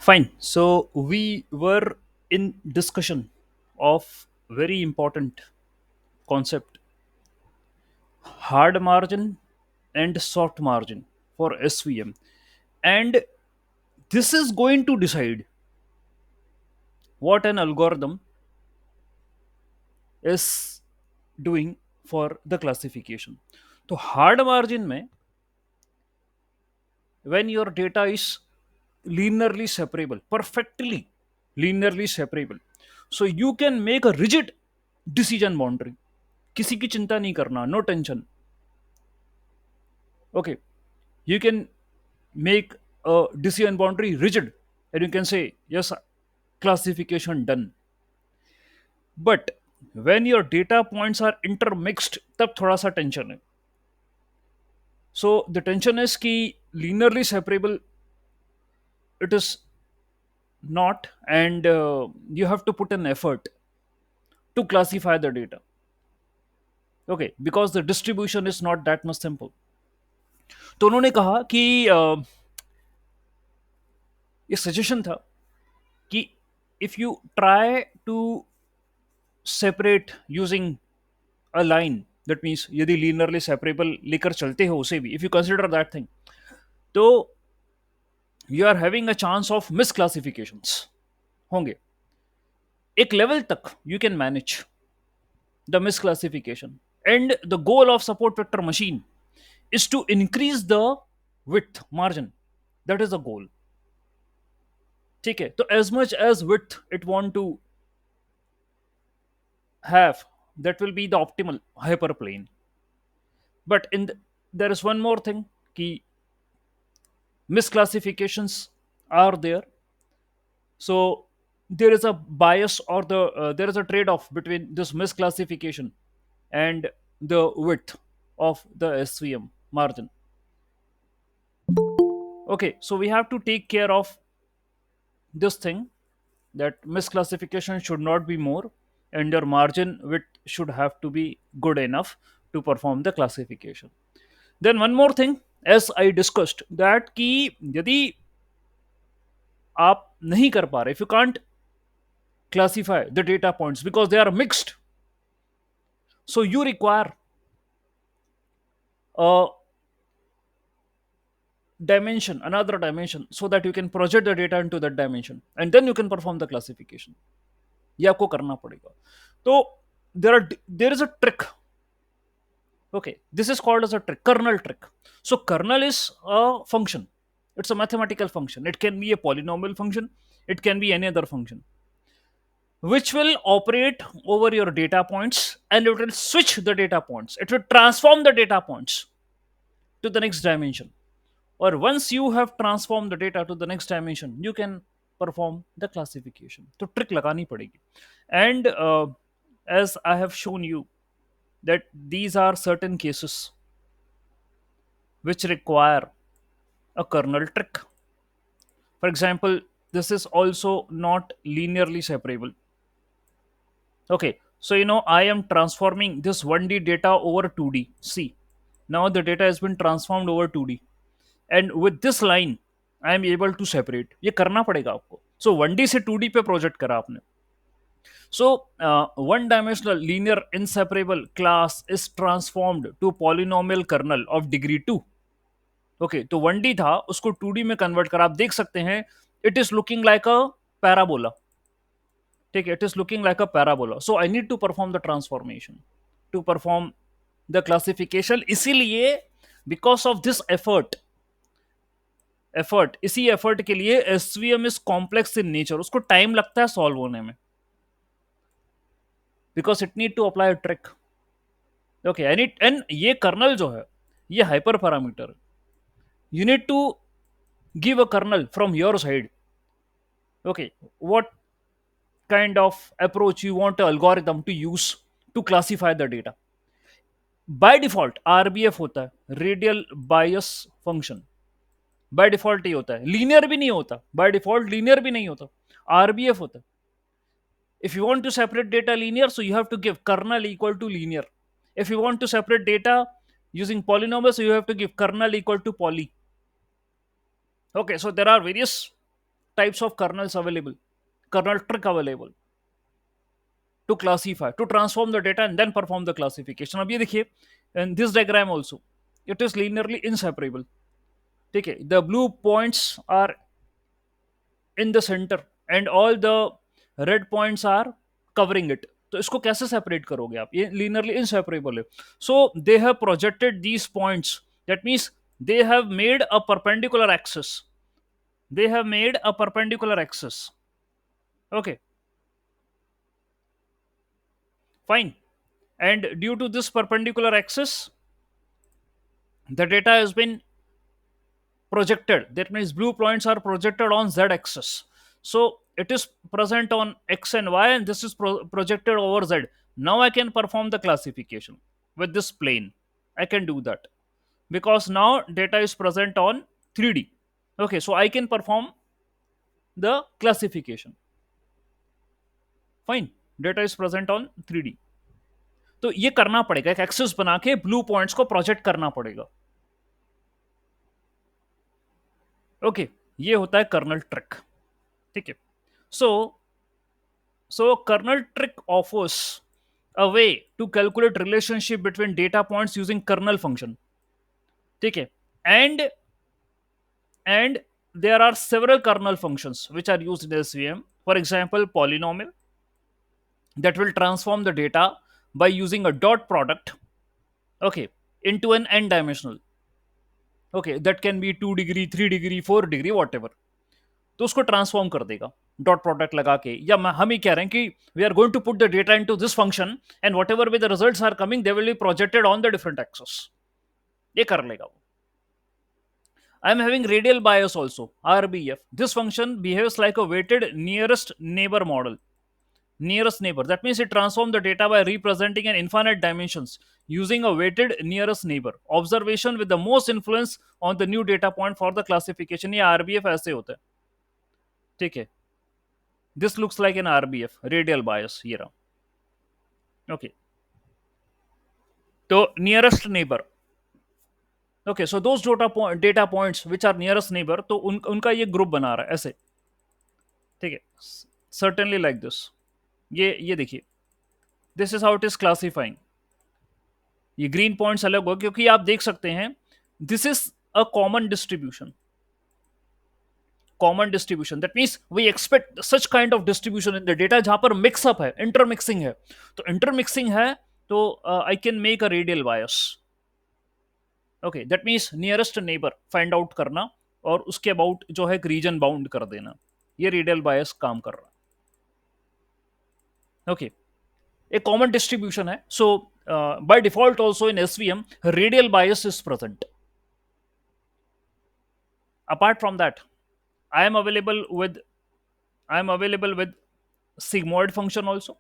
Fine. So we were in discussion of very important concept, hard margin and soft margin for SVM. And this is going to decide what an algorithm is doing for the classification. So hard margin mein, when your data is linearly separable, perfectly linearly separable, so you can make a rigid decision boundary. किसी की चिंता नहीं करना, no tension. Okay, you can make a decision boundary rigid and you can say yes, classification done. But when your data points are intermixed, तब थोड़ा सा tension है. So the tension is कि linearly separable it is not, and you have to put an effort to classify the data. Okay, because the distribution is not that much simple. तो उन्होंने कहा कि ये सजेशन था कि if you try to separate using a line, that means यदि linearly separable लेकर चलते हो उसे भी, if you consider that thing, तो you are having a chance of misclassifications होंगे. एक लेवल तक you can manage the misclassification, and the goal of support vector machine is to increase the width margin. That is the goal. ठीक है, तो as much as width it want to have, that will be the optimal hyperplane. But there is one more thing, key misclassifications are there. So there is a bias, or there is a trade off between this misclassification and the width of the SVM margin. Okay, so we have to take care of this thing, that misclassification should not be more, and your margin width should have to be good enough to perform the classification. Then one more thing, as I discussed, that कि यदि आप नहीं कर पा रहे, if you can't classify the data points because they are mixed, so you require a dimension, another dimension, so that you can project the data into that dimension, and then you can perform the classification. ये आपको करना पड़ेगा. तो there is a trick. Okay, this is called as a trick, kernel trick. So kernel is a function. It's a mathematical function. It can be a polynomial function. It can be any other function, which will operate over your data points, and it will switch the data points. It will transform the data points to the next dimension. Or once you have transformed the data to the next dimension, you can perform the classification. तो trick लगानी पड़ेगी. And as I have shown you, that these are certain cases which require a kernel trick. For example, this is also not linearly separable. Okay, so I am transforming this 1D data over 2D. See, now the data has been transformed over 2D, and with this line I am able to separate. ये करना पड़ेगा आपको. So 1D से 2D पे project करा आपने. So one dimensional linear inseparable class is transformed to polynomial kernel of degree 2. Okay, तो 1D था, उसको 2D में कन्वर्ट कर आप देख सकते हैं, it is looking like a parabola. ठीक है, it is looking like a parabola. So I need to perform the transformation to perform the classification. इसीलिए बिकॉज ऑफ दिस एफर्ट इसी एफर्ट के लिए SVM is complex in nature. उसको time लगता है solve होने में, because it need to apply trick. Okay, and ये कर्नल जो है ये हाइपर पैरामीटर है. You need to give a kernel from your side. Okay, what kind of approach you want the algorithm to use to classify the data. By default RBF होता है, radial bias function. By default ही होता है, linear भी नहीं होता. By default linear भी नहीं होता, RBF होता है. If you want to separate data linear, so you have to give kernel equal to linear. If you want to separate data using polynomials, so you have to give kernel equal to poly. Okay, so there are various types of kernels available, kernel trick available to classify, to transform the data and then perform the classification. अब ये देखिए, in this diagram also, it is linearly inseparable. ठीक है, the blue points are in the center and all the red points are covering it. तो इसको कैसे separate करोगे आप? ये लीनियरली इनसेपरेबल है. So they have projected these points, that means they have made a perpendicular axis, they have made a perpendicular axis. Okay, fine. And due to this perpendicular axis, the data has been projected. That means blue points are projected on z axis. So it is present on x and y, and this is projected over z. Now I can perform the classification with this plane. I can do that because now data is present on 3D. Okay, so I can perform the classification. Fine, data is present on 3D. तो ये करना पड़ेगा, एक axis बना के blue points को project करना पड़ेगा. ओके, ये होता है कर्नल ट्रिक. ठीक है. So kernel trick offers a way to calculate relationship between data points using kernel function. ठीक है. And there are several kernel functions which are used in SVM. For example, polynomial that will transform the data by using a dot product, okay, into an n dimensional. Okay, that can be 2 degree, 3 degree, 4 degree, whatever. तो उसको transform कर देगा dot product लगा के. या हम ही कह रहे हैं कि we are going to put the data into this function and whatever the results are coming they will be projected on the different axes. ये कर लेगा वो. I am having radial bias also, RBF. This function behaves like a weighted nearest neighbor model. Nearest neighbor. That means it transforms the data by representing an infinite dimensions using a weighted nearest neighbor. Observation with the most influence on the new data point for the classification. ये RBF ऐसे होता है. ठीक है. This looks like an RBF, radial bias. ये रहा. Okay. तो nearest neighbor. Okay, so those data points which are nearest neighbor, तो उनका ये ग्रुप बना रहा है ऐसे. ठीक है. Certainly like this. ये देखिए. This is how it is classifying. ये ग्रीन पॉइंट्स अलग हो क्योंकि आप देख सकते हैं this is a common distribution. Common distribution that means we expect such kind of distribution in the data जहां पर मिक्सअप है, इंटरमिक्सिंग है. तो इंटरमिक्सिंग है तो I can make a radial bias. Okay, that means nearest neighbour find out करना और उसके अबाउट जो है रीजन बाउंड कर देना. ये रेडियल बायस काम कर रहा है. ओके, एक कॉमन डिस्ट्रीब्यूशन है. सो by default also in SVM radial bias is present. Apart from that, I am available with sigmoid function also,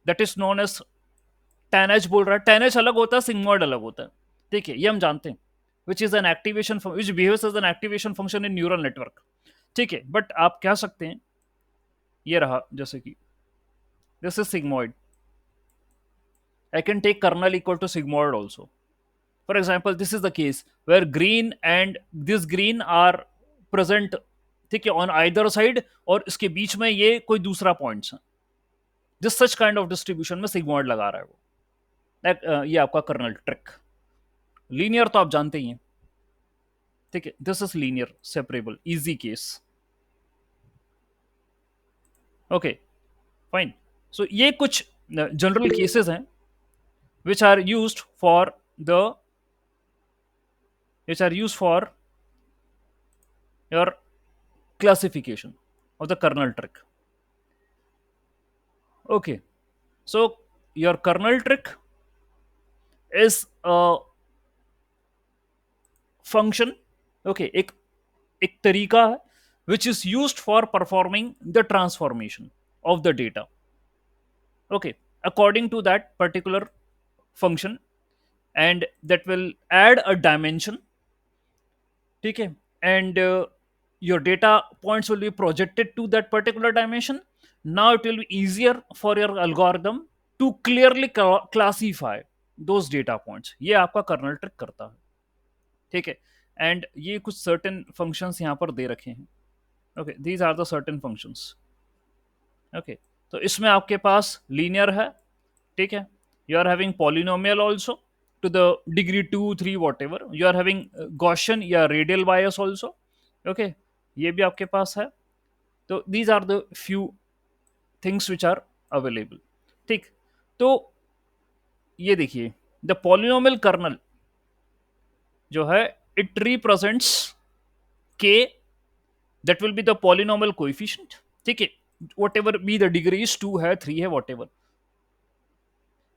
that is known as tanh. बोल रहा है tanh अलग होता है, sigmoid अलग होता है. ठीक है, ये हम जानते हैं. which is an activation which behaves as an activation function in neural network. ठीक है, बट आप कह सकते हैं ये रहा जैसे कि this is sigmoid. I can take kernel equal to sigmoid also. For example, this is the case where green and this green are present, ठीक है, on either side, और इसके बीच में ये कोई दूसरा पॉइंट्स है. जिस सच काइंड ऑफ डिस्ट्रीब्यूशन में सिग्मॉइड लगा रहा है वो. ये आपका कर्नल ट्रिक. लीनियर तो आप जानते ही हैं. ठीक है, this is linear separable easy case. Okay, fine. So ये कुछ जनरल केसेस हैं which are used for your classification of the kernel trick. Okay, so your kernel trick is a function. Okay, एक तरीका है which is used for performing the transformation of the data. Okay, according to that particular function, and that will add a dimension. ठीक है, and your data points will be projected to that particular dimension. Now it will be easier for your algorithm to clearly classify those data points. ये आपका colonel trick करता है. ठीक है, and ये कुछ सर्टेन फंक्शंस यहाँ पर दे रखे हैं. Okay, these are the certain functions. Okay, तो इसमें आपके पास लीनियर है, ठीक है, you are having polynomial also to the degree 2 3 whatever, you are having Gaussian या रेडियल बायस ऑल्सो। ओके, ये भी आपके पास है। तो these are the few things which are available. ठीक, तो ये देखिए, द पॉलिनोमियल कर्नल जो है, इट रिप्रेजेंट्स के, that will be the polynomial coefficient. ठीक है, what ever be the degrees, 2 है, 3 है, वॉट एवर।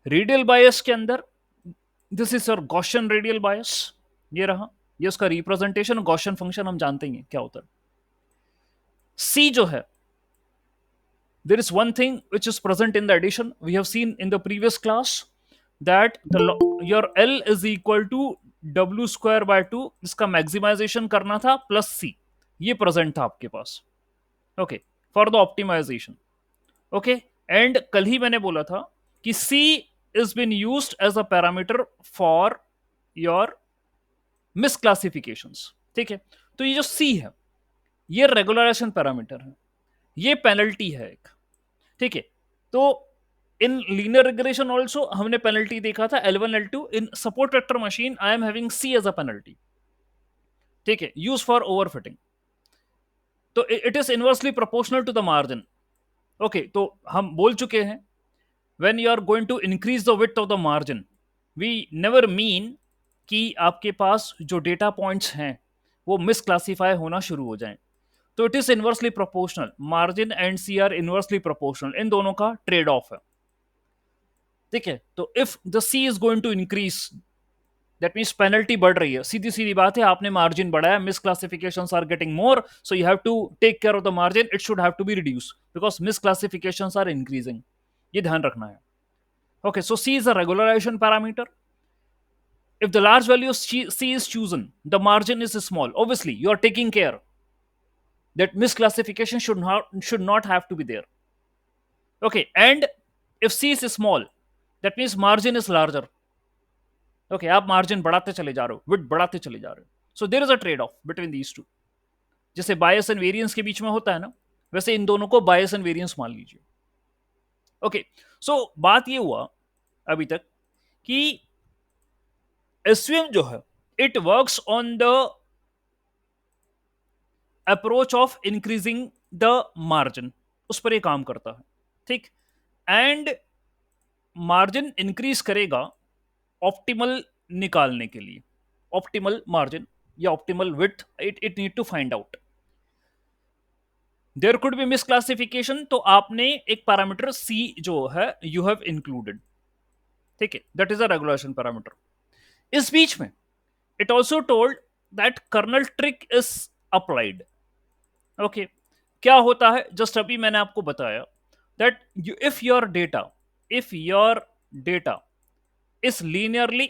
रेडियल बायस के अंदर, this is your Gaussian radial bias, ये रहा, ये उसका रिप्रेजेंटेशन। गॉशन फंक्शन हम जानते हैं क्या होता है। सी जो है, there is one thing which is present in the addition. We have seen in the previous class that your L is equal to W square by 2, इसका मैक्सिमाइजेशन करना था, प्लस सी, ये प्रेजेंट था आपके पास। Okay, for the optimization. Okay, and कल ही मैंने बोला था कि C is been used as a parameter for your misclassifications. ठीक है, तो ये जो सी है, ये रेगुलराइजेशन पैरामीटर है, ये पेनल्टी है एक। ठीक है, तो इन लीनियर रिग्रेशन ऑल्सो हमने पेनल्टी देखा था L1 L2। In support vector machine I am having C as a penalty. ठीक है, यूज फॉर ओवरफिटिंग। तो it is inversely proportional to the margin. Okay, तो हम बोल चुके हैं, when you are going to increase the width of the margin, we never mean कि आपके पास जो डेटा पॉइंट्स हैं वो मिसक्लासीफाई होना शुरू हो जाएं। तो it is inversely proportional, margin and C are inversely proportional, इन दोनों का ट्रेड ऑफ है। ठीक है, तो if the C is going to increase, that means penalty बढ़ रही है, सीधी सीधी बात है, आपने मार्जिन बढ़ाया, miss classifications are getting more, so you have to take care of the margin, it should have to be reduce because miss classifications are increasing, ये ध्यान रखना है। Okay, so C is a regularization parameter. If the large value of C is chosen, the margin is small. Obviously, you are taking care that misclassification should not have to be there. Okay, and if C is small, that means margin is larger. Okay, आप margin बढ़ाते चले जा रहे हो, width बढ़ाते चले जा रहे हो, so there is a trade off between these two. जैसे बायस एंड वेरिएंस के बीच में होता है ना, वैसे इन दोनों को बायस एंड वेरिएंस मान लीजिए। ओके, सो बात ये हुआ अभी तक कि एसवीएम जो है, it works on the approach of increasing the margin, उस पर ये काम करता है। ठीक, एंड मार्जिन इंक्रीज करेगा ऑप्टिमल निकालने के लिए, ऑप्टिमल मार्जिन या optimal width, it need to find out. There could be misclassification, तो आपने एक पैरामीटर सी जो है यू हैव इंक्लूडेड। ठीक है, that is a regulation parameter. इस बीच में it also told that kernel trick is applied. Okay, क्या होता है, जस्ट अभी मैंने आपको बताया that if your data is linearly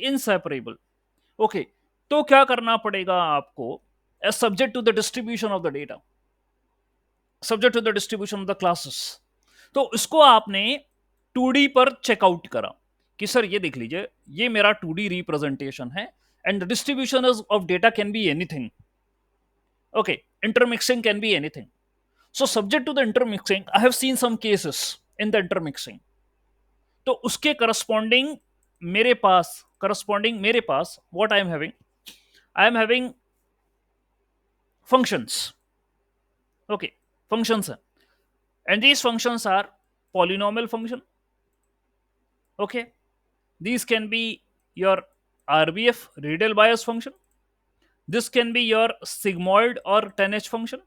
inseparable. Okay, तो क्या करना पड़ेगा आपको, as subject to the distribution of the data, subject to the distribution of the classes. तो इसको आपने 2D पर चेकआउट करा कि सर ये देख लीजिए, ये मेरा 2D रिप्रेजेंटेशन है, and the distribution of data can be anything. Okay, intermixing can be anything. So subject to the intermixing, I have seen some cases in the intermixing. तो उसके करस्पॉन्डिंग मेरे पास what I am having functions. Okay, functions हैं, and these functions are polynomial function. Okay, these can be your RBF, radial bias function. This can be your sigmoid or 10H function,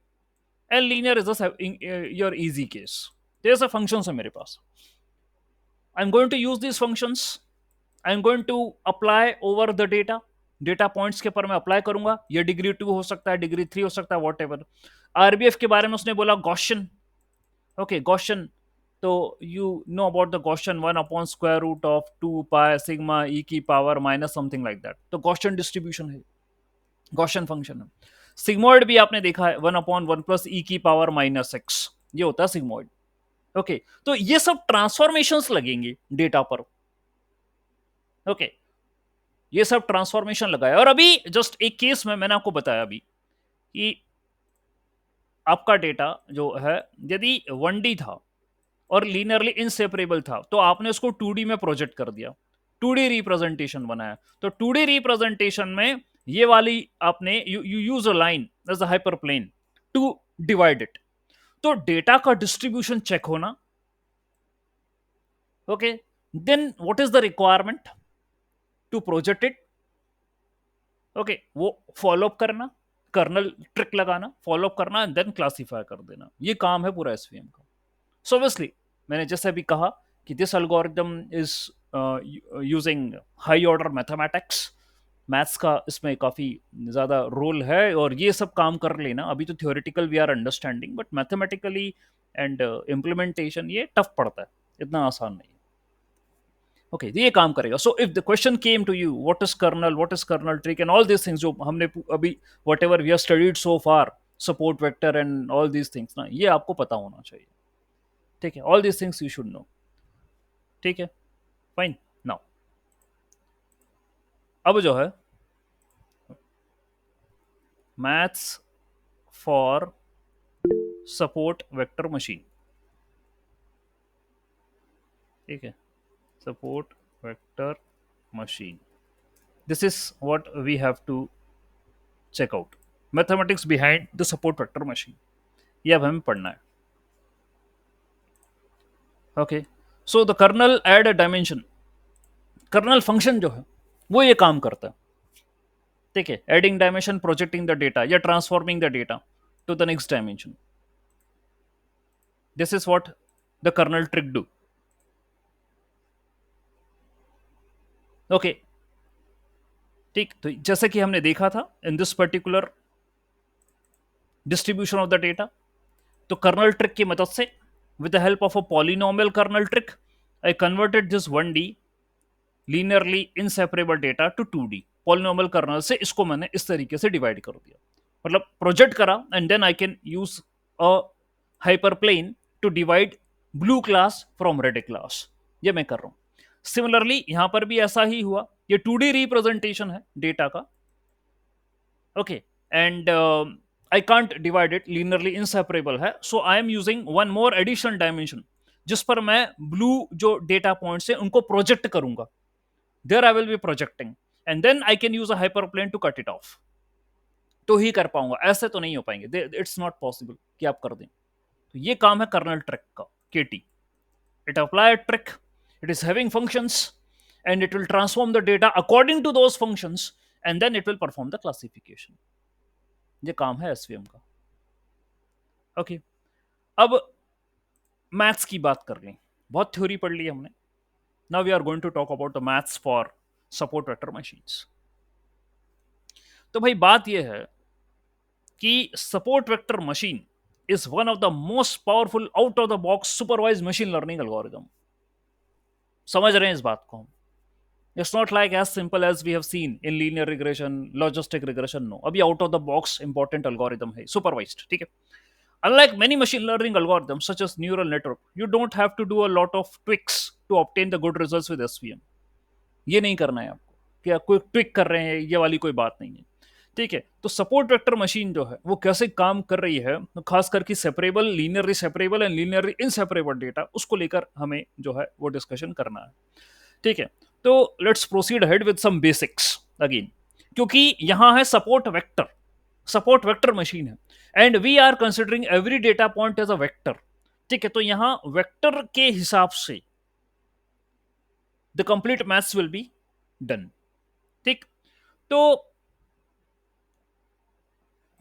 and linear is your easy case. There's a functions है मेरे पास, I'm going to use these functions, I'm going to apply over the data points के पर मैं apply करूंगा। ये degree 2 हो सकता है, डिग्री 3 हो सकता है, वॉट एवर। आरबीएफ के बारे में उसने बोला गॉशन। ओके, गॉशन, तो you know about the Gaussian, 1/√2 pi sigma e की power minus something like that, तो गॉशन डिस्ट्रीब्यूशन है, गॉशन फंक्शन है। सिग्मोइड भी आपने देखा है, 1/1 + e⁻⁻x, ये होता है सिग्मोइड। ओके, तो ये सब ट्रांसफॉर्मेशंस लगेंगे डेटा पर। ओके, ये सब ट्रांसफॉर्मेशन लगाया। और अभी जस्ट एक केस में मैंने आपको बताया अभी कि आपका डेटा जो है यदि 1D था और लीनियरली इनसेपरेबल था, तो आपने उसको 2D में प्रोजेक्ट कर दिया, 2D रिप्रेजेंटेशन बनाया। तो 2D रिप्रेजेंटेशन में ये वाली आपने you use a line as a hyper plane to divide it. तो डेटा का डिस्ट्रीब्यूशन चेक होना, okay, then what is the requirement to project it, okay, वो फॉलो अप करना, कर्नल ट्रिक लगाना, फॉलो अप करना एंड देन क्लासीफाई कर देना। ये काम है पूरा एसवीएम का। सो ऑब्वियसली मैंने जैसे अभी कहा कि this algorithm is using high order mathematics, maths का इसमें काफी ज्यादा रोल है, और ये सब काम कर लेना अभी तो theoretical we are understanding, but mathematically and implementation ये टफ पड़ता है, इतना आसान नहीं है। ओके, ये काम करेगा। So if the question came to you what is kernel trick and all this things जो हमने अभी whatever we have studied so far, support vector and all these things ना, ये आपको पता होना चाहिए। ठीक है, all these things you should know. ठीक है, फाइन। नाउ अब जो है maths for support vector machine, ठीक है, support vector machine, this is what we have to check out, mathematics behind the support vector machine, ये अब हमें पढ़ना है। Okay, so the kernel add a dimension, kernel function जो है वो ये काम करता है। ठीक है, adding dimension, projecting the data या transforming the data to the next dimension, this is what the kernel trick do. Okay, ठीक, तो जैसे कि हमने देखा था in this particular distribution of the data, तो कर्नल ट्रिक की मदद से with the help of a polynomial kernel trick I converted this 1D linearly inseparable data to 2D polynomial kernel से, इसको मैंने इस तरीके से डिवाइड कर दिया, मतलब प्रोजेक्ट करा and then I can use a hyper plane to divide blue class from red class, ये मैं कर रहा हूं। सिमिलरली यहां पर भी ऐसा ही हुआ, ये 2D रिप्रेजेंटेशन है डेटा का, okay, and I can't divide it, linearly inseparable है, so I am using one more additional dimension जिस पर मैं ब्लू जो डेटा पॉइंट्स है उनको प्रोजेक्ट करूंगा, there I will be projecting and then I can use a hyper plane to cut it off, तो ही कर पाऊंगा, ऐसे तो नहीं हो पाएंगे, इट्स नॉट पॉसिबल कि आप कर दें। तो ये काम है कर्नल ट्रिक का, KT, it apply trick, it is having functions and it will transform the data according to those functions and then it will perform the classification, ये काम है एसवीएम का। ओके, अब मैथ्स की बात कर लें, बहुत थ्योरी पढ़ ली हमने, now we are going to talk about the maths for support vector machines. तो भाई बात यह है कि support vector machine is one of the most powerful out of the box supervise machine learning algorithm. समझ रहे हैं इस बात को हम? It's not like as simple as we have seen in linear regression, logistic regression. No, अभी out of the box important algorithm है, supervised, ठीक है। Unlike many machine learning algorithms such as neural network, you don't have to do a lot of tweaks to obtain the good results with SVM. ये नहीं करना है आपको कि आप कोई ट्विक कर रहे हैं, ये वाली कोई बात नहीं है, ठीक है। तो सपोर्ट वेक्टर मशीन जो है वो कैसे काम कर रही है, तो खास करके separable, linearly separable and linearly inseparable data, उसको लेकर हमें जो है वो डिस्कशन करना है, ठीक है। तो let's proceed ahead with some basics again, क्योंकि यहां है सपोर्ट वेक्टर मशीन है and we are considering every data point as a vector, ठीक है। तो यहां वेक्टर के हिसाब से the complete maths will be done, ठीक। तो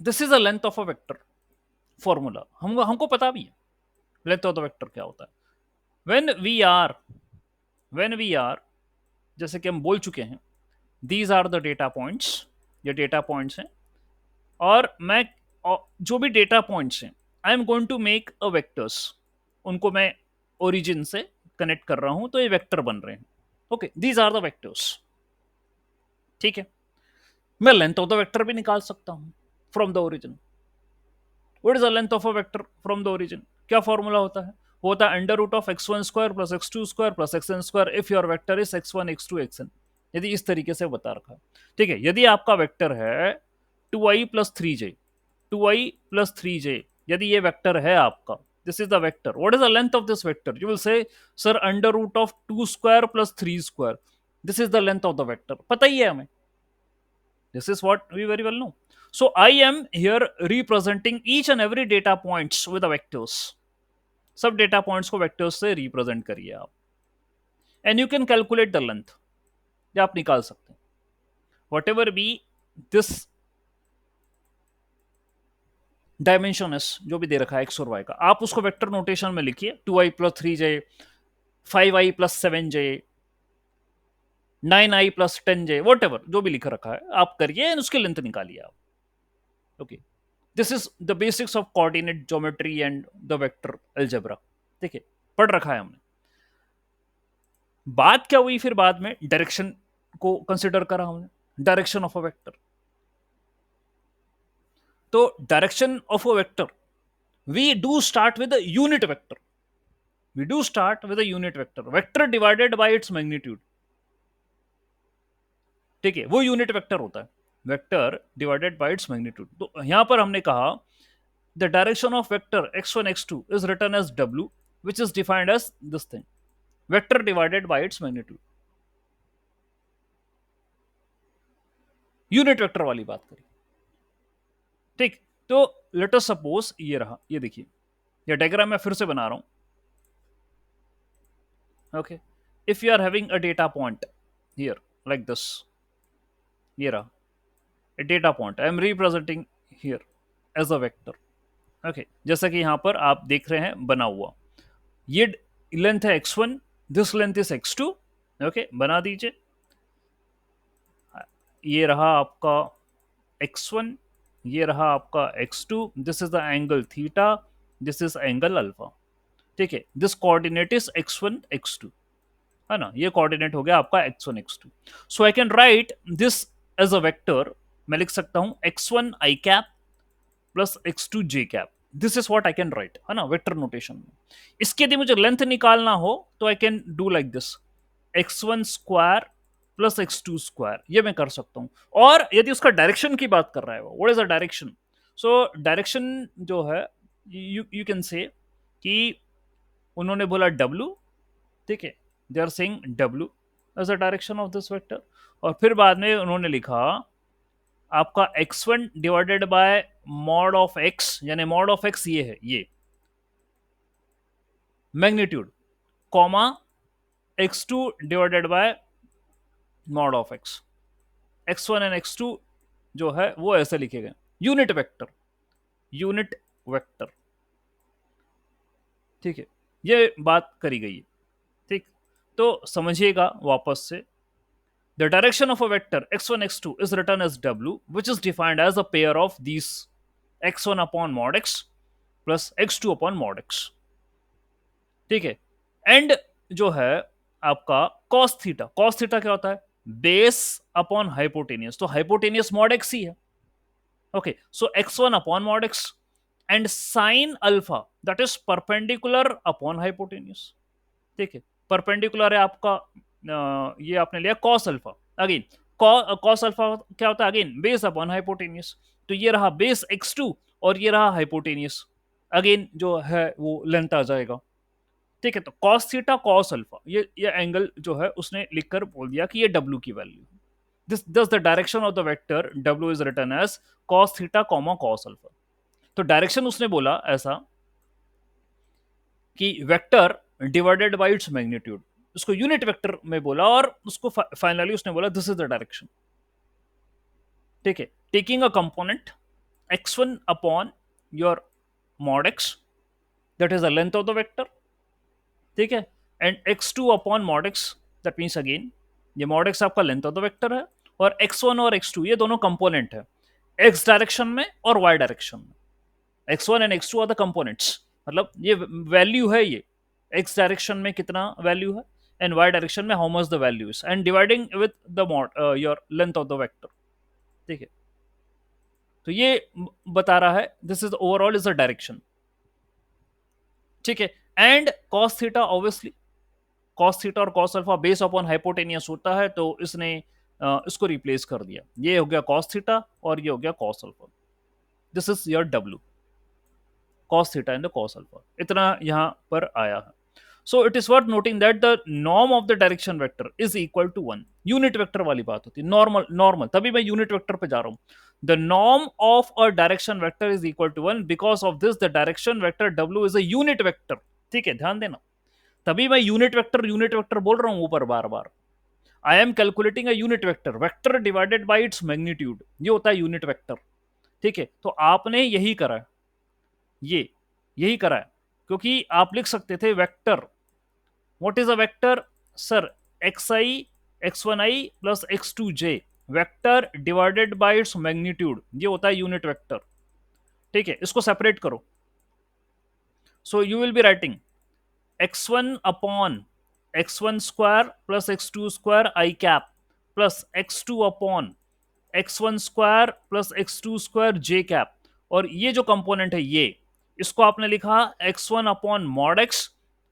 this is a length of a vector formula, हमको पता भी है लेंथ ऑफ द वेक्टर क्या होता है। व्हेन वी आर जैसे कि हम बोल चुके हैं, these are the data points, ये डेटा पॉइंट्स हैं, और मैं जो भी डेटा पॉइंट्स हैं I am going to make a vectors, उनको मैं ओरिजिन से कनेक्ट कर रहा हूं, तो ये वेक्टर बन रहे हैं, okay, these are the vectors, ठीक है। मैं लेंथ ऑफ द वेक्टर भी निकाल सकता हूं from the origin. What is the length of a vector from the origin? क्या फॉर्मूला होता है? होता है under root of x1 square plus x2 square plus xn square if your vector is x1 x2 xn, यदि इस तरीके से बता रखा है, ठीक है। यदि आपका वेक्टर है 2i plus 3j, 2i plus 3j यदि ये वेक्टर है आपका, this is the vector, what is the length of this vector, you will say sir under root of 2 square plus 3 square, this is the length of the vector, पता ही है हमें, this is what we very well know. So I am here representing each and every data points with the vectors, सब data points को vectors से represent करिए आप, and you can calculate the length, या आप निकाल सकते हैं what ever be this dimension is, जो भी दे रखा है एक्स और वाई का, आप उसको वेक्टर नोटेशन में लिखिए, 2i+3j, 5i+7j, 9i+10j, what ever जो भी लिख रखा है आप करिए, उसकी लेंथ निकालिए आप। Okay, this is the basics of coordinate geometry and the vector algebra. देखिए पढ़ रखा है हमने। बात क्या हुई फिर बाद में, डायरेक्शन को कंसिडर करा हमने, डायरेक्शन ऑफ अ वेक्टर। तो direction of a vector, we do start with unit vector, we do start with unit vector, vector divided by its magnitude. ठीक है, वो यूनिट वेक्टर होता है, vector divided by its magnitude. तो यहां पर हमने कहा the direction of vector x1 x2 is written as w, which is defined as this thing, vector divided by its magnitude। Unit vector वाली बात करी, ठीक। तो लेट अस सपोज ये रहा, ये देखिए, ये डायग्राम मैं फिर से बना रहा हूं। Okay, if you are having a data point here like this, ये रहा data point, I am representing here as a vector. Okay, जैसा कि यहां पर आप देख रहे हैं बना हुआ, ये लेंथ है x1, this length is x2। Okay, बना दीजिए, ये रहा आपका x1, ये रहा आपका x2, this is the angle theta, this is angle alpha. ठीक है, this coordinate is x1 x2, है ना, ये कोऑर्डिनेट हो गया आपका x1 x2। So I can write this as a vector, मैं लिख सकता हूं x1 i cap plus x2 j cap, this is what I can write, है ना, वेक्टर नोटेशन में। इसके यदि मुझे लेंथ निकालना हो तो I can do like this, x1 square plus x2 square, ये मैं कर सकता हूं। और यदि उसका डायरेक्शन की बात कर रहा है वो, what is the direction, so direction जो है, यू कैन से कि उन्होंने बोला w, ठीक है, they are saying w as the direction of this vector, और फिर बाद में उन्होंने लिखा आपका x1 divided by mod of x, यानी मॉड ऑफ x ये है, ये magnitude, comma x2 divided by mod of x, x1 and x2 जो है वो ऐसे लिखे गए, यूनिट वेक्टर, यूनिट वेक्टर। ठीक है, ये बात करी गई है, ठीक। तो समझिएगा वापस से, the direction of a vector x1 x2 is written as w, which is defined as a pair of these x1 upon mod x plus x2 upon mod x। ठीक है, एंड जो है आपका cos थीटा, cos थीटा क्या होता है, base upon hypotenuse, तो hypotenuse mod x ही है। Okay, so x1 upon mod x, and sine alpha that is perpendicular upon hypotenuse. ठीक है, परपेंडिकुलर है आपका, ये आपने लिया cos alpha, again cos alpha क्या होता है, अगेन बेस अपॉन हाइपोटेनियस। तो ये रहा बेस x2 और ये रहा हाइपोटेनियस, अगेन जो है वो लेंथ आ जाएगा। ठीक है, तो कॉस थीटा कॉस अल्फा, ये एंगल जो है उसने लिखकर बोल दिया कि ये w की value, this thus the direction of the vector w is written as cos theta comma cos alpha. तो डायरेक्शन उसने बोला ऐसा कि vector divided by its magnitude, उसको यूनिट वेक्टर में बोला, और उसको फाइनली उसने बोला दिस इज द डायरेक्शन। ठीक है, taking a component x1 upon your mod x, that is the length of the vector, ठीक है, and x2 upon mod x, that means again ये mod x आपका लेंथ ऑफ द वेक्टर है, और x1 और x2 ये दोनों component है, x डायरेक्शन में और y डायरेक्शन में। x1 and x2 are the components, मतलब ये वैल्यू है, ये x डायरेक्शन में कितना वैल्यू है एंड y डायरेक्शन में how much the value is, and dividing with the your length of the vector. ठीक है, तो ये बता रहा है this is overall is the direction. ठीक है, and cos theta obviously, cos theta और cos alpha base upon hypotenuse होता है, तो इसने इसको रिप्लेस कर दिया, ये हो गया cos थीटा और ये हो गया cos alpha, this is your w। cos theta and the cos alpha. इतना यहाँ पर आया है. So it is worth noting that the norm of the direction vector is equal to 1. Unit vector वाली बात होती है, नॉर्मल नॉर्मल, तभी मैं यूनिट वेक्टर पे जा रहा हूँ. The norm of a direction vector is equal to 1. Because of this, the direction vector W is a unit vector. ठीक है, ध्यान देना. तभी मैं यूनिट वेक्टर बोल रहा हूं ऊपर बार बार. I am calculating a unit vector, vector divided by its magnitude, ये होता है यूनिट वेक्टर. ठीक है, तो आपने यही करा है, ये यही करा है, क्योंकि आप लिख सकते थे vector. What is a vector sir? X i x one i plus x two j, vector divided by its magnitude, ये होता है यूनिट वेक्टर. ठीक है, इसको सेपरेट करो. So you will be writing x1 upon x1 square plus x2 square I cap plus x2 upon x1 square plus x2 square j cap. और ये जो कंपोनेंट है ये, इसको आपने लिखा x1 upon mod x.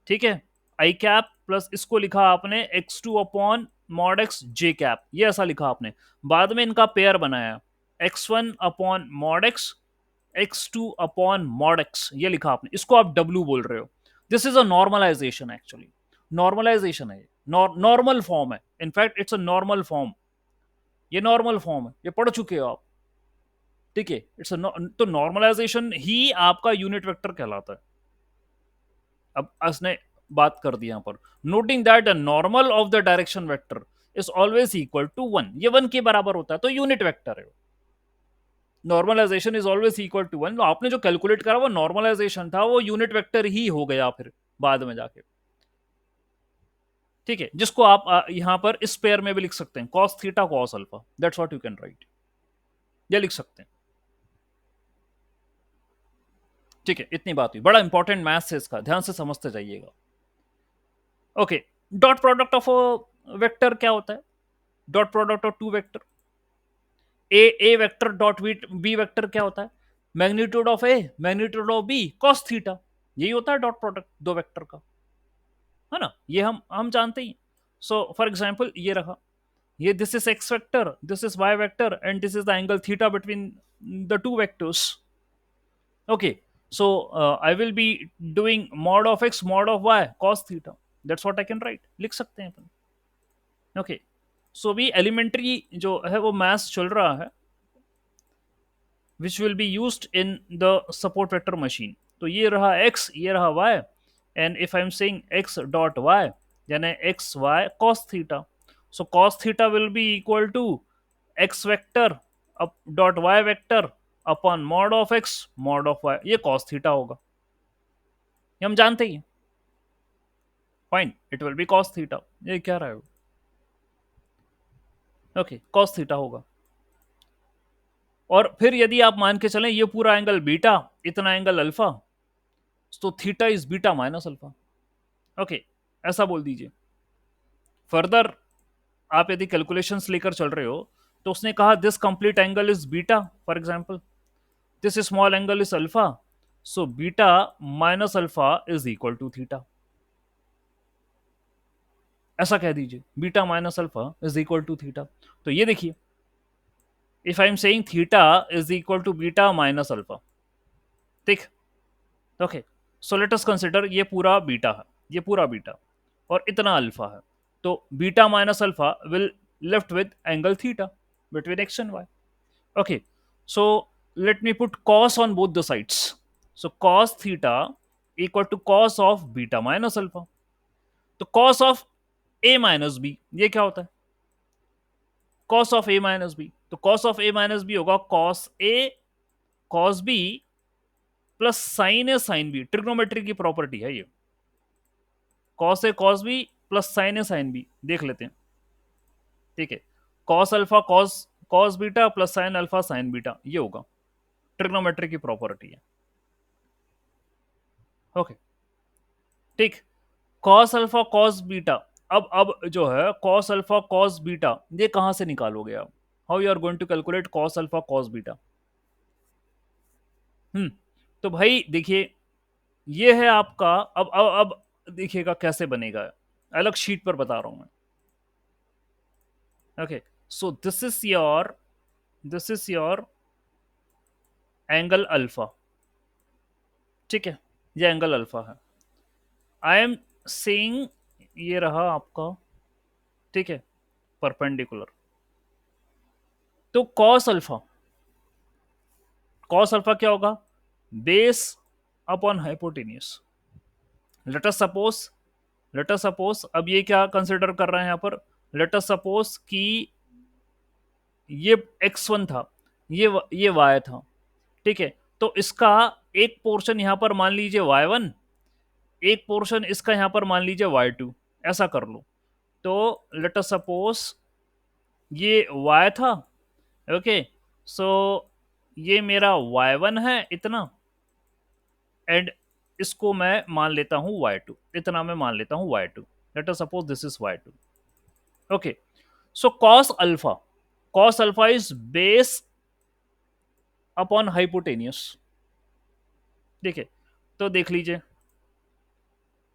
ठीक है, I cap प्लस इसको लिखा आपने x2 upon mod x j cap, ये ऐसा लिखा आपने. बाद में इनका पेयर बनाया x1 upon mod x x2 upon mod x, ये लिखा आपने, इसको आप w बोल रहे हो. This is a normalization, actually normalization है, नॉर्मल फॉर्म है. In fact it's a normal form, ये नॉर्मल फॉर्म है, ये पढ़ चुके हो आप. ठीक है, इट्स तो नॉर्मलाइजेशन ही आपका यूनिट वेक्टर कहलाता है. अब उसने बात कर दी यहां पर, noting that the normal of the direction vector is always equal to 1, ये 1 के बराबर होता है, तो यूनिट वेक्टर है. Normalization is always equal to 1. आपने जो कैलकुलेट करा वो नॉर्मलाइजेशन था, वो यूनिट वेक्टर ही हो गया फिर बाद में जाके. ठीक है, जिसको आप यहां पर इस पेयर में भी लिख सकते हैं, cos theta cos alpha, that's what you can right, ये लिख सकते हैं. ठीक है, इतनी बात हुई. बड़ा इंपॉर्टेंट मैथ्स है इसका, ध्यान से समझते जाइएगा. Okay, dot product of vector क्या होता है? Dot product of two vector, A vector dot B vector क्या होता है? Magnitude of A magnitude of B cos theta, यही होता है डॉट प्रोडक्ट दो वेक्टर का, है ना? ये हम जानते ही. सो फॉर एग्जांपल ये रहा, ये this is x vector, this is y vector, and this is the angle theta between the two vectors. Okay, so I will be doing mod of x mod of y cos theta. That's what I can write, लिख सकते हैं अपन. Okay, सो अभी elementary जो है वो maths चल रहा है, which will be used in the support vector machine. तो ये रहा x, ये रहा y, and if I'm saying x dot y, यानी x y cos theta. So cos theta will be equal to x vector dot y vector upon mod of x mod of y, ये cos theta होगा, ये हम जानते ही. Fine, it will be cos theta, ये क्या रहा है? ओके, cos थीटा होगा. और फिर यदि आप मान के चलें ये पूरा एंगल बीटा, इतना एंगल अल्फा, तो theta is beta minus alpha. Okay, ऐसा बोल दीजिए. फर्दर आप यदि कैलकुलेशंस लेकर चल रहे हो, तो उसने कहा this complete angle is beta, for example this small angle is alpha, so beta minus alpha is equal to theta. ऐसा कह दीजिए, beta minus alpha is equal to theta. तो ये देखिए, if I am saying theta is equal to beta minus alpha, ठीक. Okay, so let us consider ये पूरा beta है, ये पूरा बीटा, और इतना अल्फा है. तो beta minus alpha will left with angle theta between X and Y. Okay, so let me put cos on both the sides. So cos theta equal to cos of beta minus alpha. तो cos of A minus B, ये क्या होता है? Cos of A minus B. तो cos of A minus B होगा cos A cos B plus sine A sine B. Trigonometry की property है ये, cos A cos B plus sine A sine B. देख लेते हैं. ठीक है, cos alpha cos cos beta plus sign alpha sign beta, ये होगा, ट्रिग्नोमेट्री की प्रॉपर्टी है. ओके, ठीक. कॉस अल्फा कॉस बीटा, अब जो है कॉस अल्फा कॉस बीटा, ये कहां से निकालोगे आप? How you are going to calculate cos alpha cos beta? तो भाई देखिए, ये है आपका, अब देखिएगा कैसे बनेगा, अलग शीट पर बता रहा हूं मैं. Okay, so this is your angle alpha. ठीक है, ये एंगल अल्फा है। आई एम सेइंग ये रहा आपका, ठीक है, परपेंडिकुलर। तो कॉस अल्फा क्या होगा? Base upon hypotenuse. Late us suppose अब ये क्या कंसिडर कर रहे हैं यहाँ पर? लेट अस सपोज कि ये x1 था, ये y था, ठीक है। तो इसका एक पोर्शन यहां पर मान लीजिए y1, एक पोर्शन इसका यहां पर मान लीजिए y2, ऐसा कर लो। तो लेट अस सपोज ये y था, ओके। सो ये मेरा y1 है इतना, एंड इसको मैं मान लेता हूं y2, इतना मैं मान लेता हूं y2। Late us suppose this is y2, okay. So cos alpha is base upon hypotenuse, ठीक है। तो देख लीजिए,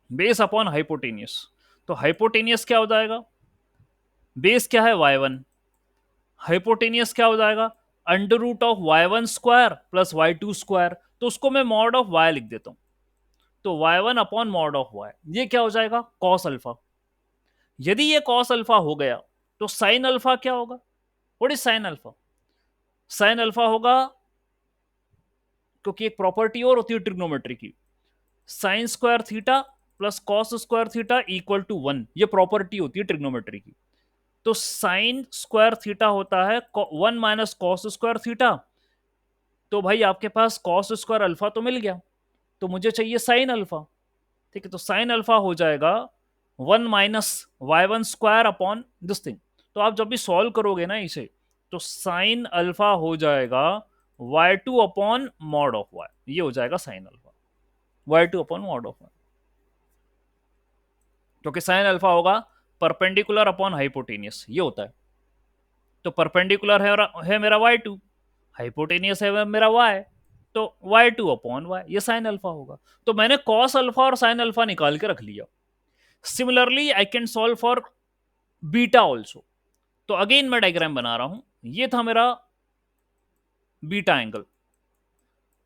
बेस अपॉन हाइपोटेनियस, तो हाइपोटेनियस क्या हो जाएगा? बेस क्या है? y1। हाइपोटेनियस क्या हो जाएगा? Under root of y1 square plus y2 square. तो उसको मैं मॉड ऑफ y लिख देता हूं। तो y1 upon mod of y, ये क्या हो जाएगा? Cos alpha. यदि ये कॉस अल्फा हो गया तो साइन अल्फा क्या होगा? What is sine alpha? Sine alpha होगा, क्योंकि एक प्रॉपर्टी और होती है ट्रिग्नोमेट्री की, sine square theta plus cos square theta equal to 1, ये प्रॉपर्टी होती है ट्रिग्नोमेट्री की। तो साइन स्क्वायर थीटा होता है 1 - कॉस स्क्वायर थीटा। तो भाई आपके पास कॉस स्क्वायर अल्फा तो मिल गया, तो मुझे चाहिए साइन अल्फा, ठीक है। तो साइन अल्फा हो जाएगा 1 - y1 square upon this thing. तो आप जब भी सॉल्व करोगे ना इसे, तो साइन अल्फा हो जाएगा y2 upon mod of y, ये हो जाएगा sine alpha, y2 upon mod of y। क्योंकि साइन अल्फा होगा परपेंडिकुलर अपॉन हाइपोटेनियस, ये होता है। तो परपेंडिकुलर है मेरा y2, हाइपोटेनियस है मेरा y, तो y2 अपॉन y, ये साइन अल्फा होगा। तो मैंने कॉस अल्फा और साइन अल्फा निकाल के रख लिया। Similarly I can solve for beta also. तो अगेन मैं डायग्राम बना रहा हूं, ये था मेरा बीटा एंगल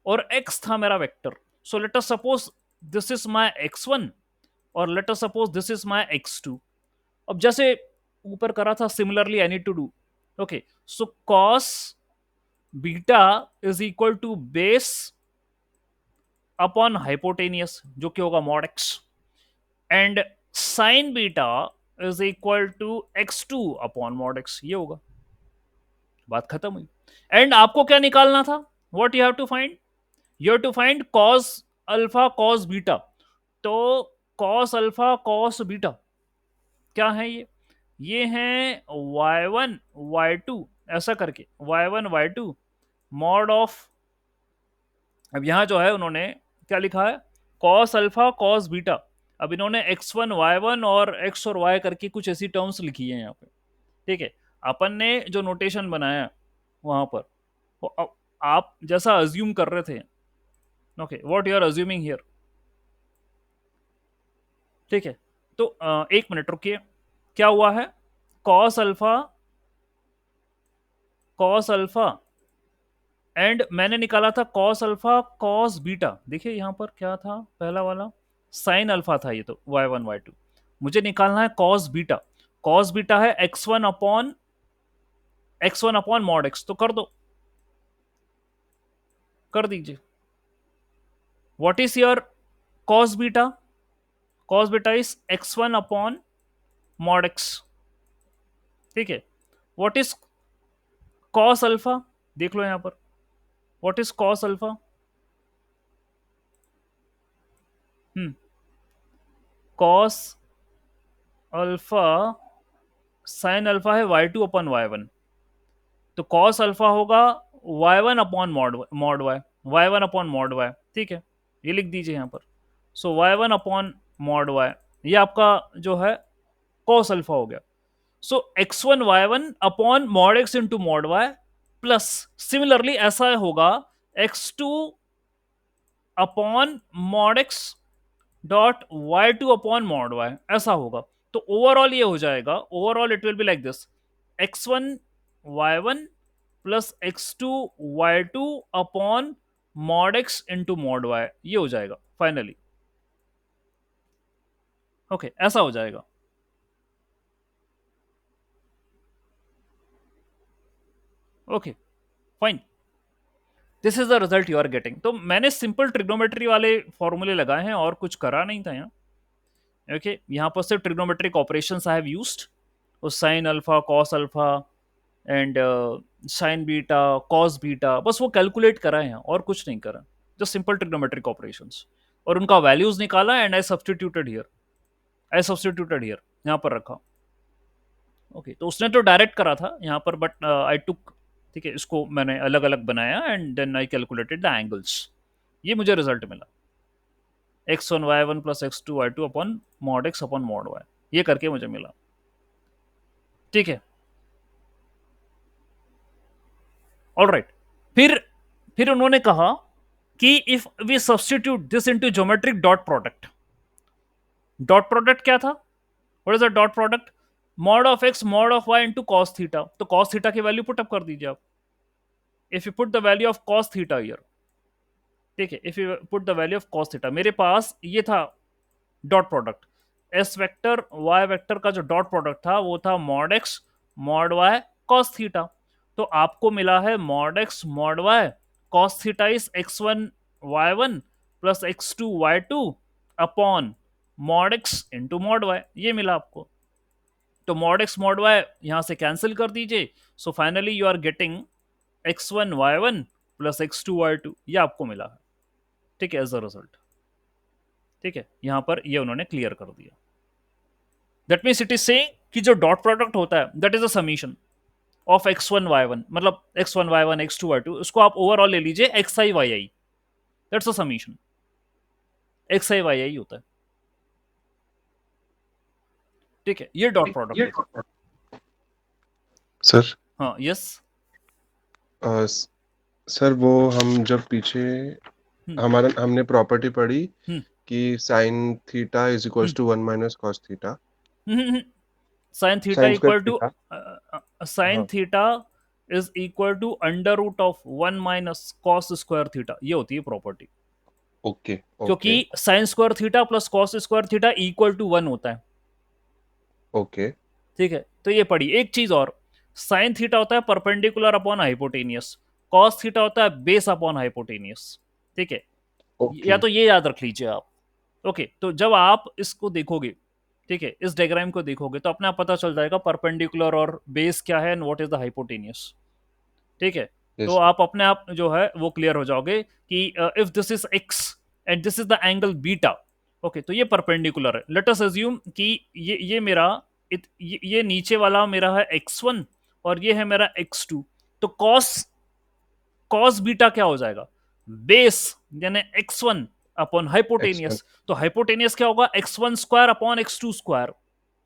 और x था मेरा vector. So let us suppose this is my x1 और let us suppose this is my x2। अब जैसे ऊपर करा था, similarly I need to do, okay. So cos beta is equal to base upon hypotenuse, जो कि होगा mod x, and sine beta is equal to x2 upon mod x, ये होगा। बात खत्म हुई। एंड आपको क्या निकालना था? What you have to find? You have to find cos alpha cos beta. तो कॉस अल्फा कॉस बीटा क्या है? ये है y1 y2, ऐसा करके y1 y2 मॉड ऑफ, अब यहां जो है उन्होंने क्या लिखा है? Cos alpha cos beta. अब इन्होंने x1 y1 और x और y करके कुछ ऐसी टर्म्स लिखी है यहाँ पे, ठीक है। अपन ने जो नोटेशन बनाया वहां पर, आप जैसा अज्यूम कर रहे थे, okay, what you are assuming here, ठीक है। तो एक मिनट रुकिए, क्या हुआ है? कॉस अल्फा एंड मैंने निकाला था कॉस अल्फा कॉस बीटा। देखिए यहां पर क्या था, पहला वाला साइन अल्फा था, ये तो y1 y2। मुझे निकालना है कॉस बीटा। कॉस बीटा है x1 अपॉन मॉड x, तो कर दो, कर दीजिए। What is your cos beta? Cos beta is x1 upon mod x, ठीक है। What is cos alpha? देख लो यहां पर, what is cos alpha? Cos alpha sine alpha है y2 अपॉन y1। तो कॉस अल्फा होगा y1 upon mod y, y1 upon mod y, ठीक है। ये लिख दीजिए यहाँ पर। सो y1 अपॉन मॉड वाई, ये आपका जो है कॉस अल्फा हो गया। So x1 y1 upon mod x into mod y, plus similarly ऐसा होगा x2 upon mod x dot y2 upon mod y, ऐसा होगा। तो ओवरऑल ये हो जाएगा, overall it will be like this, x1 y1 plus x2 y2 upon mod x into mod y, ये हो जाएगा फाइनली। ओके, ऐसा हो जाएगा। Okay fine, this is the result you are getting. तो मैंने सिंपल ट्रिग्नोमेट्री वाले फॉर्मूले लगाए हैं और कुछ करा नहीं था यहाँ। ओके, यहाँ पर सिर्फ trigonometric operations I have used, sine alpha, cos alpha and sine beta, cos beta, बस वो कैलकुलेट करा है यहाँ और कुछ नहीं करा, जो सिंपल ट्रिग्नोमेट्रिक ऑपरेशंस, और उनका वैल्यूज निकाला एंड आई सब्स्टिट्यूटेड हियर यहाँ पर रखा। ओके, तो उसने तो डायरेक्ट करा था यहाँ पर, बट आई टुक, ठीक है, इसको मैंने अलग अलग बनाया and then I calculated the angles. ये मुझे रिजल्ट मिला, x1 y1 plus x2 y2 upon mod x upon mod y, ये करके मुझे मिला। ठीक है, ऑलराइट। फिर उन्होंने कहा कि if we substitute this into geometric dot product. Dot product क्या था? What is the dot product? Mod of x mod of y into cos theta. तो कॉस थीटा की वैल्यू पुट अप कर दीजिए आप। If you put the value of cos theta here, ठीक है, if you put the value of cos theta, मेरे पास ये था dot product, x vector y vector का जो डॉट प्रोडक्ट था वो था mod x mod y cos theta. तो आपको मिला है mod x mod y cos theta is x1 y1 plus x2 y2 upon mod x into mod y, ये मिला आपको। तो मॉड एक्स मॉड वाई यहां से कैंसिल कर दीजिए, so finally you are getting x1 y1 plus x2 y2, ये आपको मिला है। ठीक है, एज अ रिजल्ट। ठीक है, यहां पर ये उन्होंने क्लियर कर दिया। दैट मीन्स इट इज से कि जो डॉट प्रोडक्ट होता है that is a summation of x1 y1, मतलब x1 y1 x2 y2, उसको आप ओवरऑल ले लीजिए xi yi, that's a summation, xi yi होता है। ठीक है, ये डॉट प्रोडक्ट है। सर हाँ, यस। सर वो हम जब पीछे हमने प्रॉपर्टी पढ़ी कि sine theta is equals to 1 - cos theta, sine theta sine square equal to theta. Sine हाँ, theta is equal to under root of 1 minus cos square theta, ये होती है प्रॉपर्टी। ओके क्योंकि okay sine square theta plus cos square theta equal to 1 होता है। Okay ठीक है, तो ये पढ़ी। एक चीज और, साइन थीटा होता है perpendicular upon hypotenuse, cos theta होता है बेस अपॉन हाइपोटेनियस। ठीक है, या ओके। तो ये याद रख लीजिए आप। ओके, तो जब आप इसको देखोगे, ठीक है, इस डायग्राम को देखोगे तो अपने आप पता चल जाएगा परपेंडिकुलर और बेस क्या है and what is the hypotenuse. ठीक है, तो यस आप अपने आप जो है वो क्लियर हो जाओगे कि if this is x and this is the angle beta, okay, तो ये परपेंडिकुलर है। लेट अस अज्यूम कि ये मेरा ये नीचे वाला मेरा है x1 और ये है मेरा x2। तो कॉस कॉस बीटा क्या हो जाएगा? बेस, यानी x1 अपॉन एक्स1। हाइपोटेनियस। तो हाइपोटेनियस क्या होगा? x1 square upon x2 square,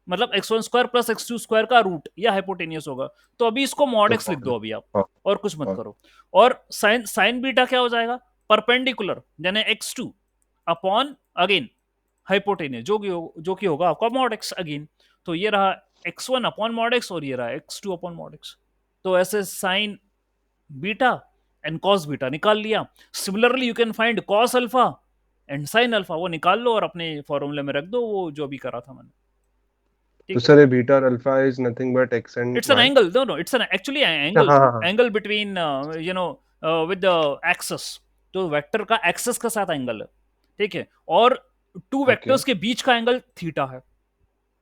मतलब x1 square plus x2 square का रूट, यह हाइपोटेनियस होगा। तो अभी इसको मॉड तो एक्स लिख दो अभी आप, हाँ और कुछ मत हाँ। करो। और साइन साइन बीटा क्या हो जाएगा? परपेंडिकुलर, यानी x2 अपॉन अगेन हाइपोटेनियस, जो कि होगा आपका मॉड एक्स अगेन। तो ये रहा x1 अपॉन मॉड एक्स और ये रहा x2 अपॉन मॉड एक्स। तो ऐसे sign beta and cos beta निकाल लिया। Similarly you can find cos alpha and sine alpha, वो निकाल लो और अपने फॉर्मूले में रख दो, वो जो भी करा था मैंने। तो ठीक है, सर ये बीटा और alpha is nothing but x and it's an y. Angle, no it's an actually हाँ एंगल, हाँ हाँ। Angle between with the axes. तो वेक्टर का एक्सेस के साथ एंगल है। ठीक है, और टू ओके वेक्टर्स के बीच का एंगल थीटा है।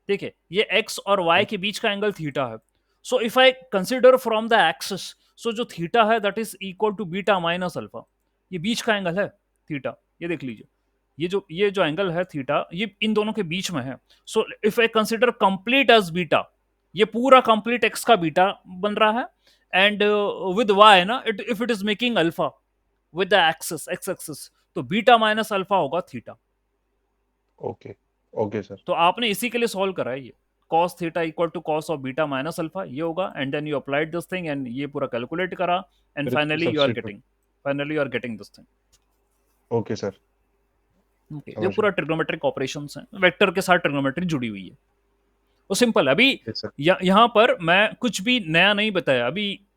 ठीक है, ये एक्स और वाई के बीच का एंगल थीटा है। So if I consider from the axis, so जो थीटा है that is equal to beta minus alpha, ये बीच का एंगल है थीटा। ये देख लीजिए, ये जो एंगल है थीटा, ये इन दोनों के बीच में है। So if I consider complete as beta, ये पूरा कंप्लीट एक्स का बीटा बन रहा है, एंड विद वाई ना, if it is making alpha with the axis x axis, तो बीटा माइनस अल्फा होगा थीटा। Okay okay sir. तो आपने इसी के लिए सॉल्व करा है ये, cos theta equal to cos of beta minus alpha, ये होगा, and then you applied this thing and ये पूरा कैलकुलेट करा, एंड फिर इसको substitute. Finally you are getting this thing. Okay sir, okay, ये समझ पूरा गया। ट्रिग्नोमेट्रिक ऑपरेशंस हैं, वेक्टर के साथ ट्रिग्नोमेट्री जुड़ी हुई है। वो सिंपल है। अभी यस सर। यहाँ पर मैं कुछ भी नया नहीं बताया। अभी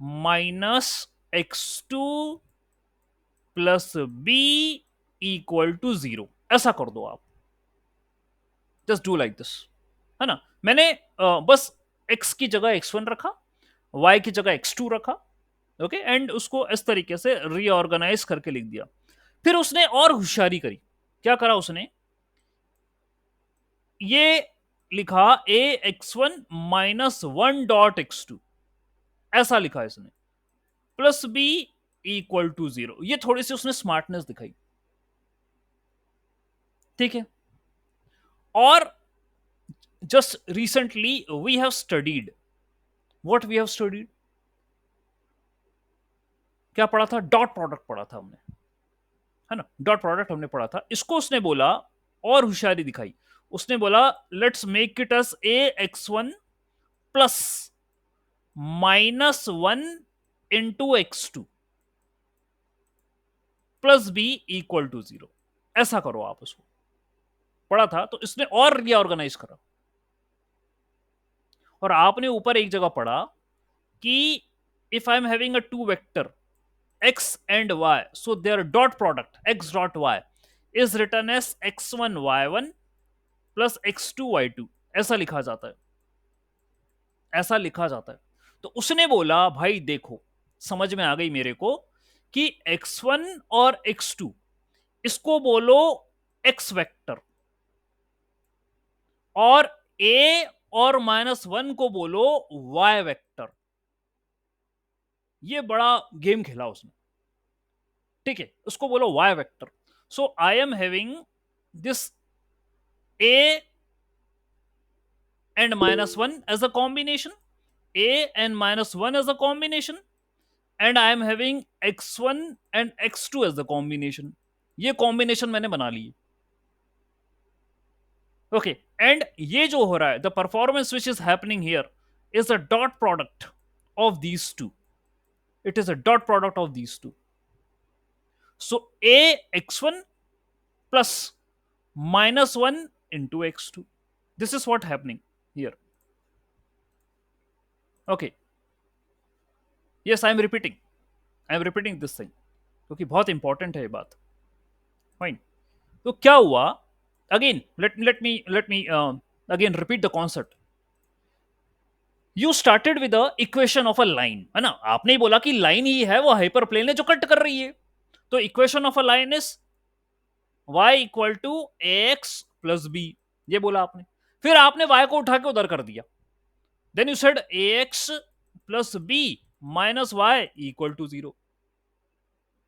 minus x2 plus B equal to 0, ऐसा कर दो आप. जस्ट डू लाइक दिस, है ना. मैंने बस x की जगह x1 रखा, y की जगह x2 रखा, ओके, एंड उसको इस तरीके से रीऑर्गेनाइज करके लिख दिया. फिर उसने और होशियारी करी. क्या करा उसने? ये लिखा a x1 minus 1 dot x2, ऐसा लिखा इसने, प्लस b इक्वल टू 0. ये थोड़ी सी उसने स्मार्टनेस दिखाई. ठीक है. और just recently we have studied, what we have studied, क्या पढ़ा था? डॉट प्रोडक्ट पढ़ा था हमने, है ना. डॉट प्रोडक्ट हमने पढ़ा था. इसको उसने बोला और होशियारी दिखाई. उसने बोला let's make it as a x1 plus -1 into x2 plus B equal to 0. ऐसा करो आप. उसको पढ़ा था तो इसने और रीऑर्गेनाइज करा. और आपने ऊपर एक जगह पढ़ा कि if I am having a two vector x and y, so their dot product x dot y is written as x1 y1 plus x2 y2. ऐसा लिखा जाता है, ऐसा लिखा जाता है. तो उसने बोला भाई देखो, समझ में आ गई मेरे को कि x1 और x2 इसको बोलो x वेक्टर, और a और -1 को बोलो y वेक्टर. ये बड़ा गेम खेला उसने. ठीक है, उसको बोलो y vector. So I am having this a and -1 as a combination, a and -1 as a combination, and I am having x1 and x2 as the combination. ये कॉम्बिनेशन मैंने बना ली. ओके, एंड ये जो हो रहा है, the performance which is happening here is a dot product of these two. It is a dot product of these two. So a x1 plus -1 into x2. This is what happening here. Okay. Yes, I am repeating this thing क्योंकि बहुत important है ये बात. Fine. तो क्या हुआ? Again let me again repeat the concept. You started with the equation of a line, है ना. आपने ही बोला कि लाइन ही है वो हाइपर प्लेन है जो कट कर रही है. तो equation of a line is y equal to x plus b, ये बोला आपने. फिर आपने y को उठा के उधर कर दिया. Then you said ax plus b minus y equal to 0.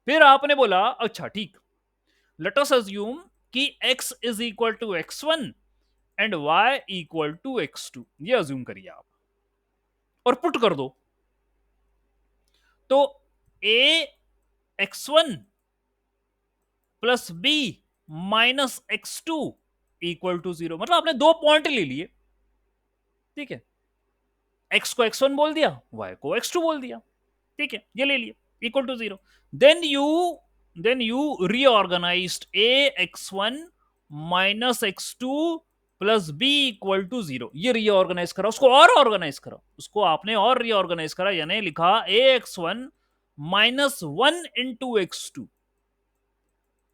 फिर आपने बोला अच्छा ठीक, लेट अस अज्यूम कि x is equal to x1 and y equal to x2. ये अज्यूम करिए आप और पुट कर दो. तो a x1 plus b minus x2 equal to 0. मतलब आपने दो पॉइंट ले लिए. ठीक है, x को x1 बोल दिया, y को x2 बोल दिया. ठीक है, ये ले लिए equal to 0. Then you reorganized a x1 minus x2 plus b equal to 0. ये रीऑर्गेनाइज करा, उसको और ऑर्गेनाइज करा, उसको आपने और रीऑर्गेनाइज करा. यानी लिखा a x1 minus 1 into x2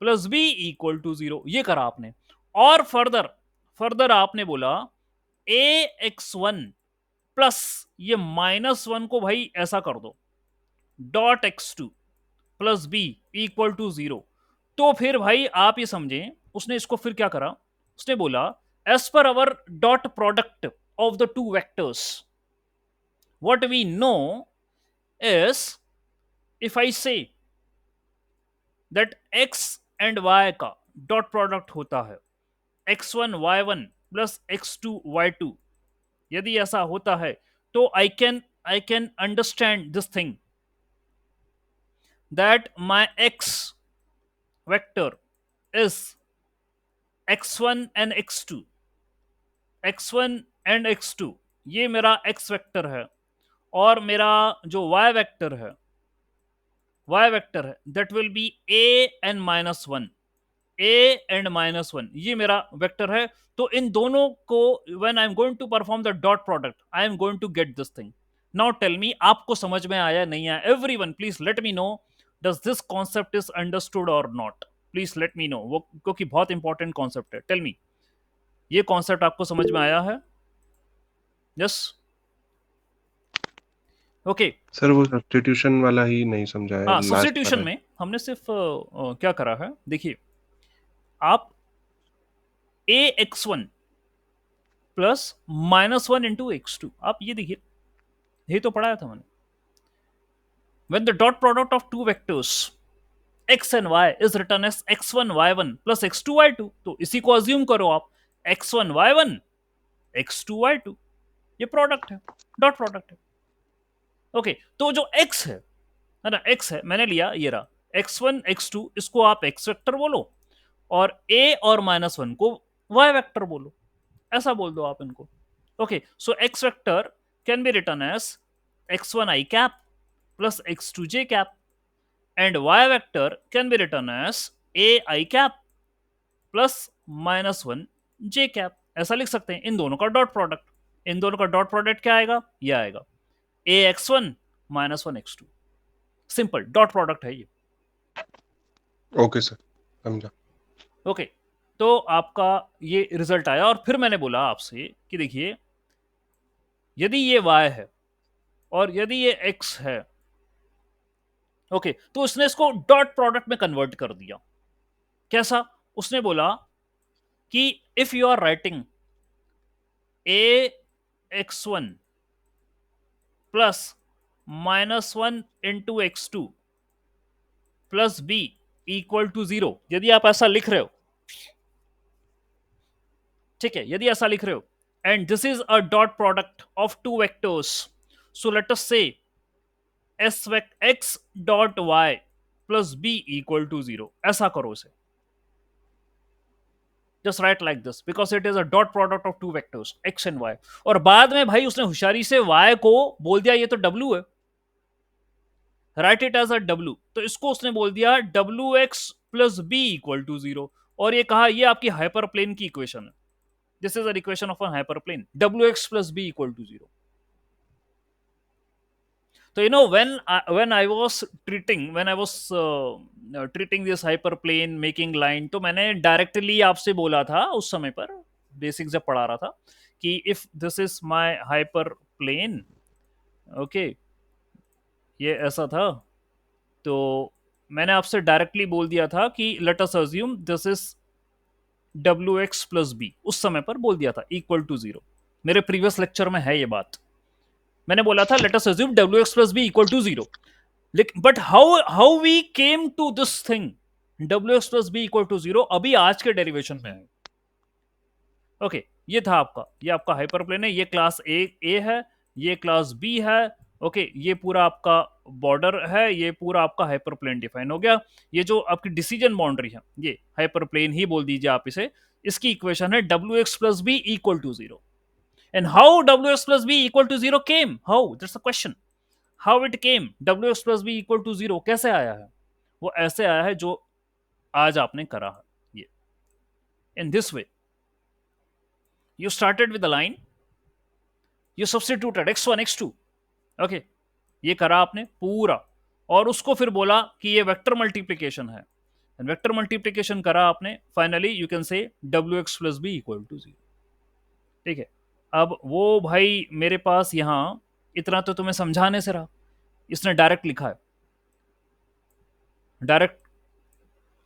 plus B equal to 0. ये करा आपने. और फर्दर आपने बोला a x1 प्लस ये -1 को भाई ऐसा कर दो, dot x2 plus B equal to 0. तो फिर भाई आप ये समझें, उसने इसको फिर क्या करा? उसने बोला as per our dot product of the two vectors, what we know is, if I say that x and y का डॉट प्रोडक्ट होता है x1 y1 plus x2 y2. यदि ऐसा होता है तो I can understand this thing that my x vector is x1 and x2. x1 and x2 ये मेरा x वेक्टर है, और मेरा जो y वेक्टर है that will B a and -1. a and -1 ये मेरा वेक्टर है. तो इन दोनों को when I am going to perform the dot product I am going to get this thing. Now tell me, आपको समझ में आया नहीं आया? Everyone please let me know, does this concept is understood और not? Please let me know, वो क्योंकि बहुत इंपॉर्टेंट कॉन्सेप्ट है। टेल मी, ये कॉन्सेप्ट आपको समझ में आया है? Yes, okay. सर वो सब्स्टिट्यूशन वाला ही नहीं समझा है, हाँ, लास्ट सब्स्टिट्यूशन वाला। में हमने सिर्फ क्या करा है, देखिए, आप A X one plus -1 into x2, आप ये देखिए, ये तो पढ़ाया था मैंने। When the dot product of two vectors x and y is written as x1 y1 plus x2 y2, तो इसी को अज्यूम करो आप, x1 y1 x2 y2, ये प्रोडक्ट है, डॉट प्रोडक्ट है। ओके, तो जो x है ना, x है, मैंने लिया ये रहा x1 x2, इसको आप x वेक्टर बोलो, और a और -1 को y वेक्टर बोलो, ऐसा बोल दो आप इनको। Okay, so x vector can be written as x1 i cap plus x2 j cap, and y vector can be written as a I cap plus -1 j cap, ऐसा लिख सकते हैं। इन दोनों का डॉट प्रोडक्ट, इन दोनों का डॉट प्रोडक्ट क्या आएगा? ये आएगा a x1 -1 x2, simple dot product है ये। ओके सर, समझा। ओके, तो आपका ये रिजल्ट आया, और फिर मैंने बोला आपसे कि देखिए, यदि ये y है और यदि ये x है, ओके, तो उसने इसको डॉट प्रोडक्ट में कन्वर्ट कर दिया। कैसा? उसने बोला कि if you are writing a x1 plus -1 into x2 plus b equal to 0, यदि आप ऐसा लिख रहे हो, ठीक है, यदि ऐसा लिख रहे हो, and this is a dot product of two vectors, so let us say x dot y plus b equal to 0, ऐसा करो इसे। Just write like this because it is a dot product of two vectors x and y। और बाद में भाई उसने होशियारी से y को बोल दिया ये तो w है, write it as a w, तो इसको उसने बोल दिया wx plus B equal to 0, और ये कहा ये आपकी हाइपर प्लेन की इक्वेशन है, this is a equation of a hyper plane, wx plus B equal to 0। तो you know when I was treating this hyperplane making line, तो मैंने डायरेक्टली आपसे बोला था उस समय पर, बेसिक जब पढ़ा रहा था, कि if this is my hyper plane, okay, ये ऐसा था, तो मैंने आपसे डायरेक्टली बोल दिया था कि let us assume this is wx plus b, उस समय पर बोल दिया था इक्वल टू 0। मेरे प्रीवियस लेक्चर में है ये बात, मैंने बोला था let us assume wx plus B equal to 0। But how we came to this thing wx plus B equal to 0, अभी आज के डेरिवेशन में है। ओके, ये था आपका, ये आपका हाइपरप्लेन है, ये क्लास ए है, ये क्लास बी है, ओके, ये पूरा आपका बॉर्डर है, ये पूरा आपका हाइपरप्लेन डिफाइन हो गया। ये जो आपकी डिसीजन बाउंड्री है, ये हाइपरप्लेन ही बोल दीजिए आप इसे, इसकी इक्वेशन है wx plus B equal to 0। And how wx plus B equal to 0 came, how, that's the question, how it came wx plus B equal to 0, कैसे आया है? वो ऐसे आया है जो आज आपने करा है, ये in this way. You started with the line, you substituted x1 x2, okay, ये करा आपने पूरा, और उसको फिर बोला कि ये वेक्टर मल्टीप्लीकेशन है, वेक्टर मल्टीप्लीकेशन करा आपने, finally you can say wx plus B equal to 0। ठीक है, अब वो भाई मेरे पास यहां इतना तो तुम्हें समझाने से रहा, इसने डायरेक्ट लिखा है, डायरेक्ट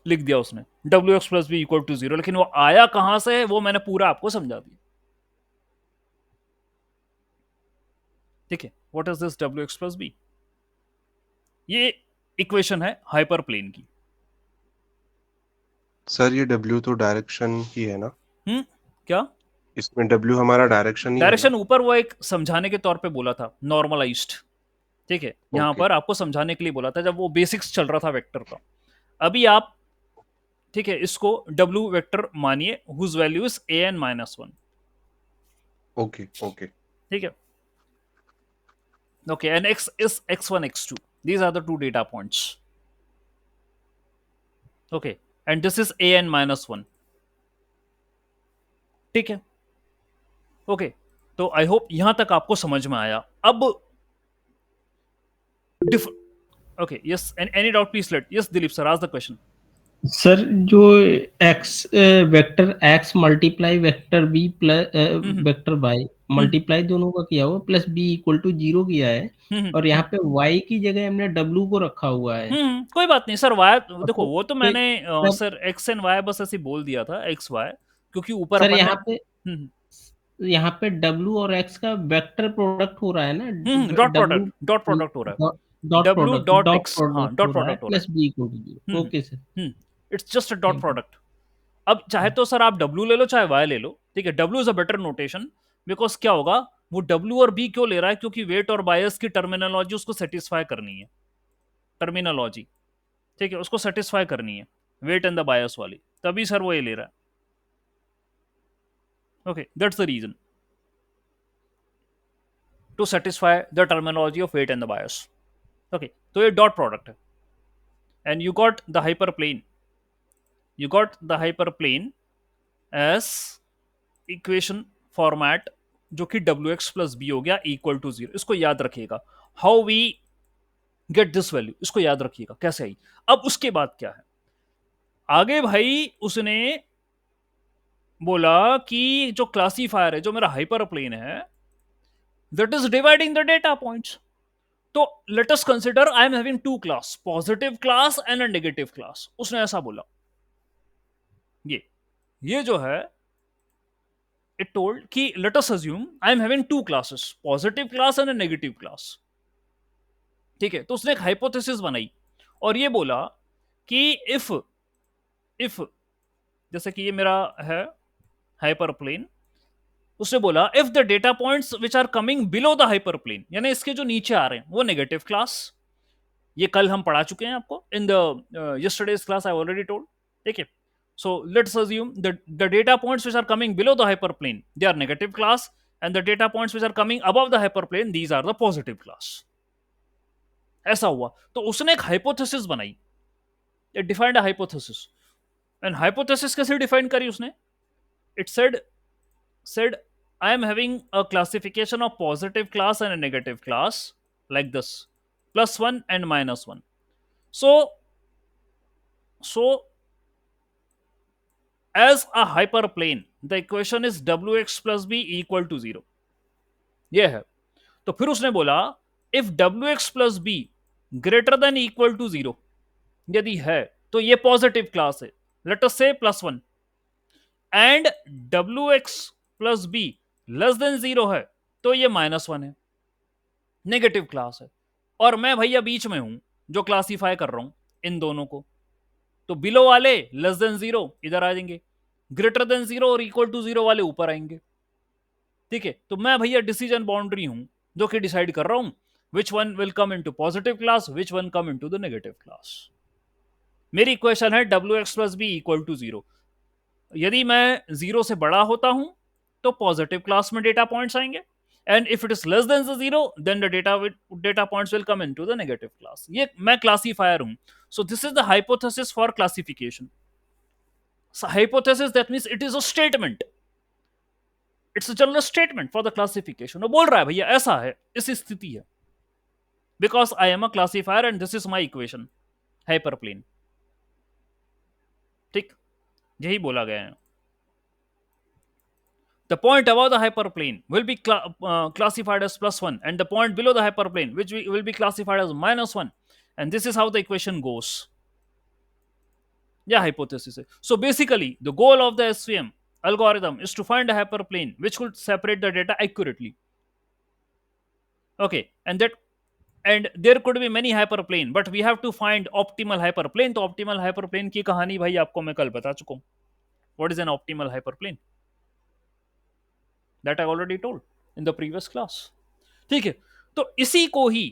लिख दिया उसने wx plus B equal to 0, लेकिन वो आया कहां से वो मैंने पूरा आपको समझा दिया। ठीक है, what is this wx plus b? ये इक्वेशन है हाइपर प्लेन की। सर ये W तो डायरेक्शन ही है ना? क्या इसमें W हमारा डायरेक्शन ही है ना? डायरेक्शन? ऊपर वो एक समझाने के तौर पे बोला था, नॉर्मलाइज्ड, ठीक है, यहां ओके पर आपको समझाने के लिए बोला था जब वो बेसिक्स चल रहा था वेक्टर का। अभी आप, ठीक है, इसको W वेक्टर मानिए whose value is an-1, okay okay ठीक है, okay, and x is x1 x2, these are the two data points, okay, and this is an-1, ठीक है, ओके, तो आई होप यहां तक आपको समझ में आया। अब Okay, yes, and any doubt, please let. Yes, Dilip sir, ask the question. Sir जो X vector X multiply vector B plus vector Y multiply दोनों का किया हुआ प्लस बी इक्वल टू 0 किया है और यहाँ पे वाई की जगह हमने डब्ल्यू को रखा हुआ है। कोई बात नहीं सर, वाई और देखो वो तो पे- मैंने sir sir x and y बस ऐसे बोल दिया था, एक्स वाई, क्योंकि ऊपर सर अपन ने यहाँ पे डब्ल्यू और एक्स का वेक्टर प्रोडक्ट हो रहा है ना, dot W product, dot product हो रहा है, dot W product dot dot x, हाँ प्रोडक्ट डॉट हो रहा है प्रोडक्ट हो रहा प्लस बी इक्वल टू है। 0। Okay sir, it's just a dot thank you. Product. अब चाहे तो सर आप डब्ल्यू ले लो चाहे वाई ले लो, ठीक है, W is a better notation, because क्या होगा, वो डब्ल्यू और बी क्यों ले रहा है, क्योंकि वेट और बायस की टर्मिनोलॉजी उसको सेटिस्फाई करनी है, टर्मिनोलॉजी, ठीक है, उसको सेटिस्फाई करनी है, वेट एंड द बायस वाली, तभी सर वो ये ले रहा है। Okay, that's the reason, to satisfy the terminology of weight and the bias. Okay, तो ये डॉट प्रोडक्ट है, and you got the hyper plane, you got the hyperplane as equation format, जो कि डब्ल्यू एक्स प्लस बी हो गया equal to 0। इसको याद रखिएगा, how we get this value, इसको याद रखिएगा कैसे आई। अब उसके बाद क्या है आगे भाई, उसने बोला कि जो क्लासीफायर है, जो मेरा हाइपर प्लेन है, that is dividing the data points. तो let us consider I am having two class, positive class and a negative class. उसने ऐसा बोला, ये जो है, it told कि let us assume I am having two classes, positive class and a negative class, ठीक है। तो उसने एक हाइपोथेसिस बनाई और ये बोला कि इफ जैसे कि ये मेरा है हाइपर प्लेन, उसने बोला if the data points which are coming below the hyper plane, यानी इसके जो नीचे आ रहे हैं वो नेगेटिव क्लास, ये कल हम पढ़ा चुके हैं आपको in the yesterday's class, I already told, ठीक है। So let's assume that the data points which are coming below the hyperplane, they are negative class, and the data points which are coming above the hyperplane, these are the positive class। ऐसा हुआ तो उसने एक hypothesis बनाई, it defined a hypothesis, and hypothesis कैसे define करी उसने, it said I am having a classification of positive class and a negative class like this, +1 and -1। So as a hyperplane, the equation is wx plus b equal to 0, ये है। तो फिर उसने बोला इफ wx plus B greater than equal to 0, यदि है तो ये पॉजिटिव क्लास है, let us say +1, and wx plus B less than 0 है तो ये -1 है, नेगेटिव क्लास है। और मैं भैया बीच में हूं जो क्लासीफाई कर रहा हूं इन दोनों को, तो बिलो वाले लेस देन 0 इधर आ जाएंगे, ग्रेटर देन 0 और इक्वल टू 0 वाले ऊपर आएंगे, ठीक है। तो मैं भैया डिसीजन बाउंड्री हूं जो कि डिसाइड कर रहा हूं which one will come into positive class, which one come into the negative class. मेरी इक्वेशन है W x plus B equal to 0। यदि मैं 0 से बड़ा होता हूं तो पॉजिटिव क्लास में डेटा पॉइंट्स आएंगे, and if it is less than 0 then the data points will come into the negative class. ये मैं क्लासीफायर हूं। So this is the hypothesis for classification. Hypothesis that means it is a statement, it's a general statement for the classification. वो बोल रहा है भैया ऐसा है, इस स्थिति है, because I am a classifier and this is my equation, hyperplane, ठीक, यही बोला गया है। The point above the hyperplane will be classified as +1, and the point below the hyperplane which will be classified as -1, and this is how the equation goes। Yeah, hypothesis है। So basically the goal of the SVM algorithm is to find a hyperplane which could separate the data accurately, okay, and there could be many hyperplane, but we have to find optimal hyperplane। तो optimal hyperplane की कहानी भाई आपको मैं कल बता चुका हूं। What is an optimal hyperplane? That I already told in the previous class, ठीक है। तो इसी को ही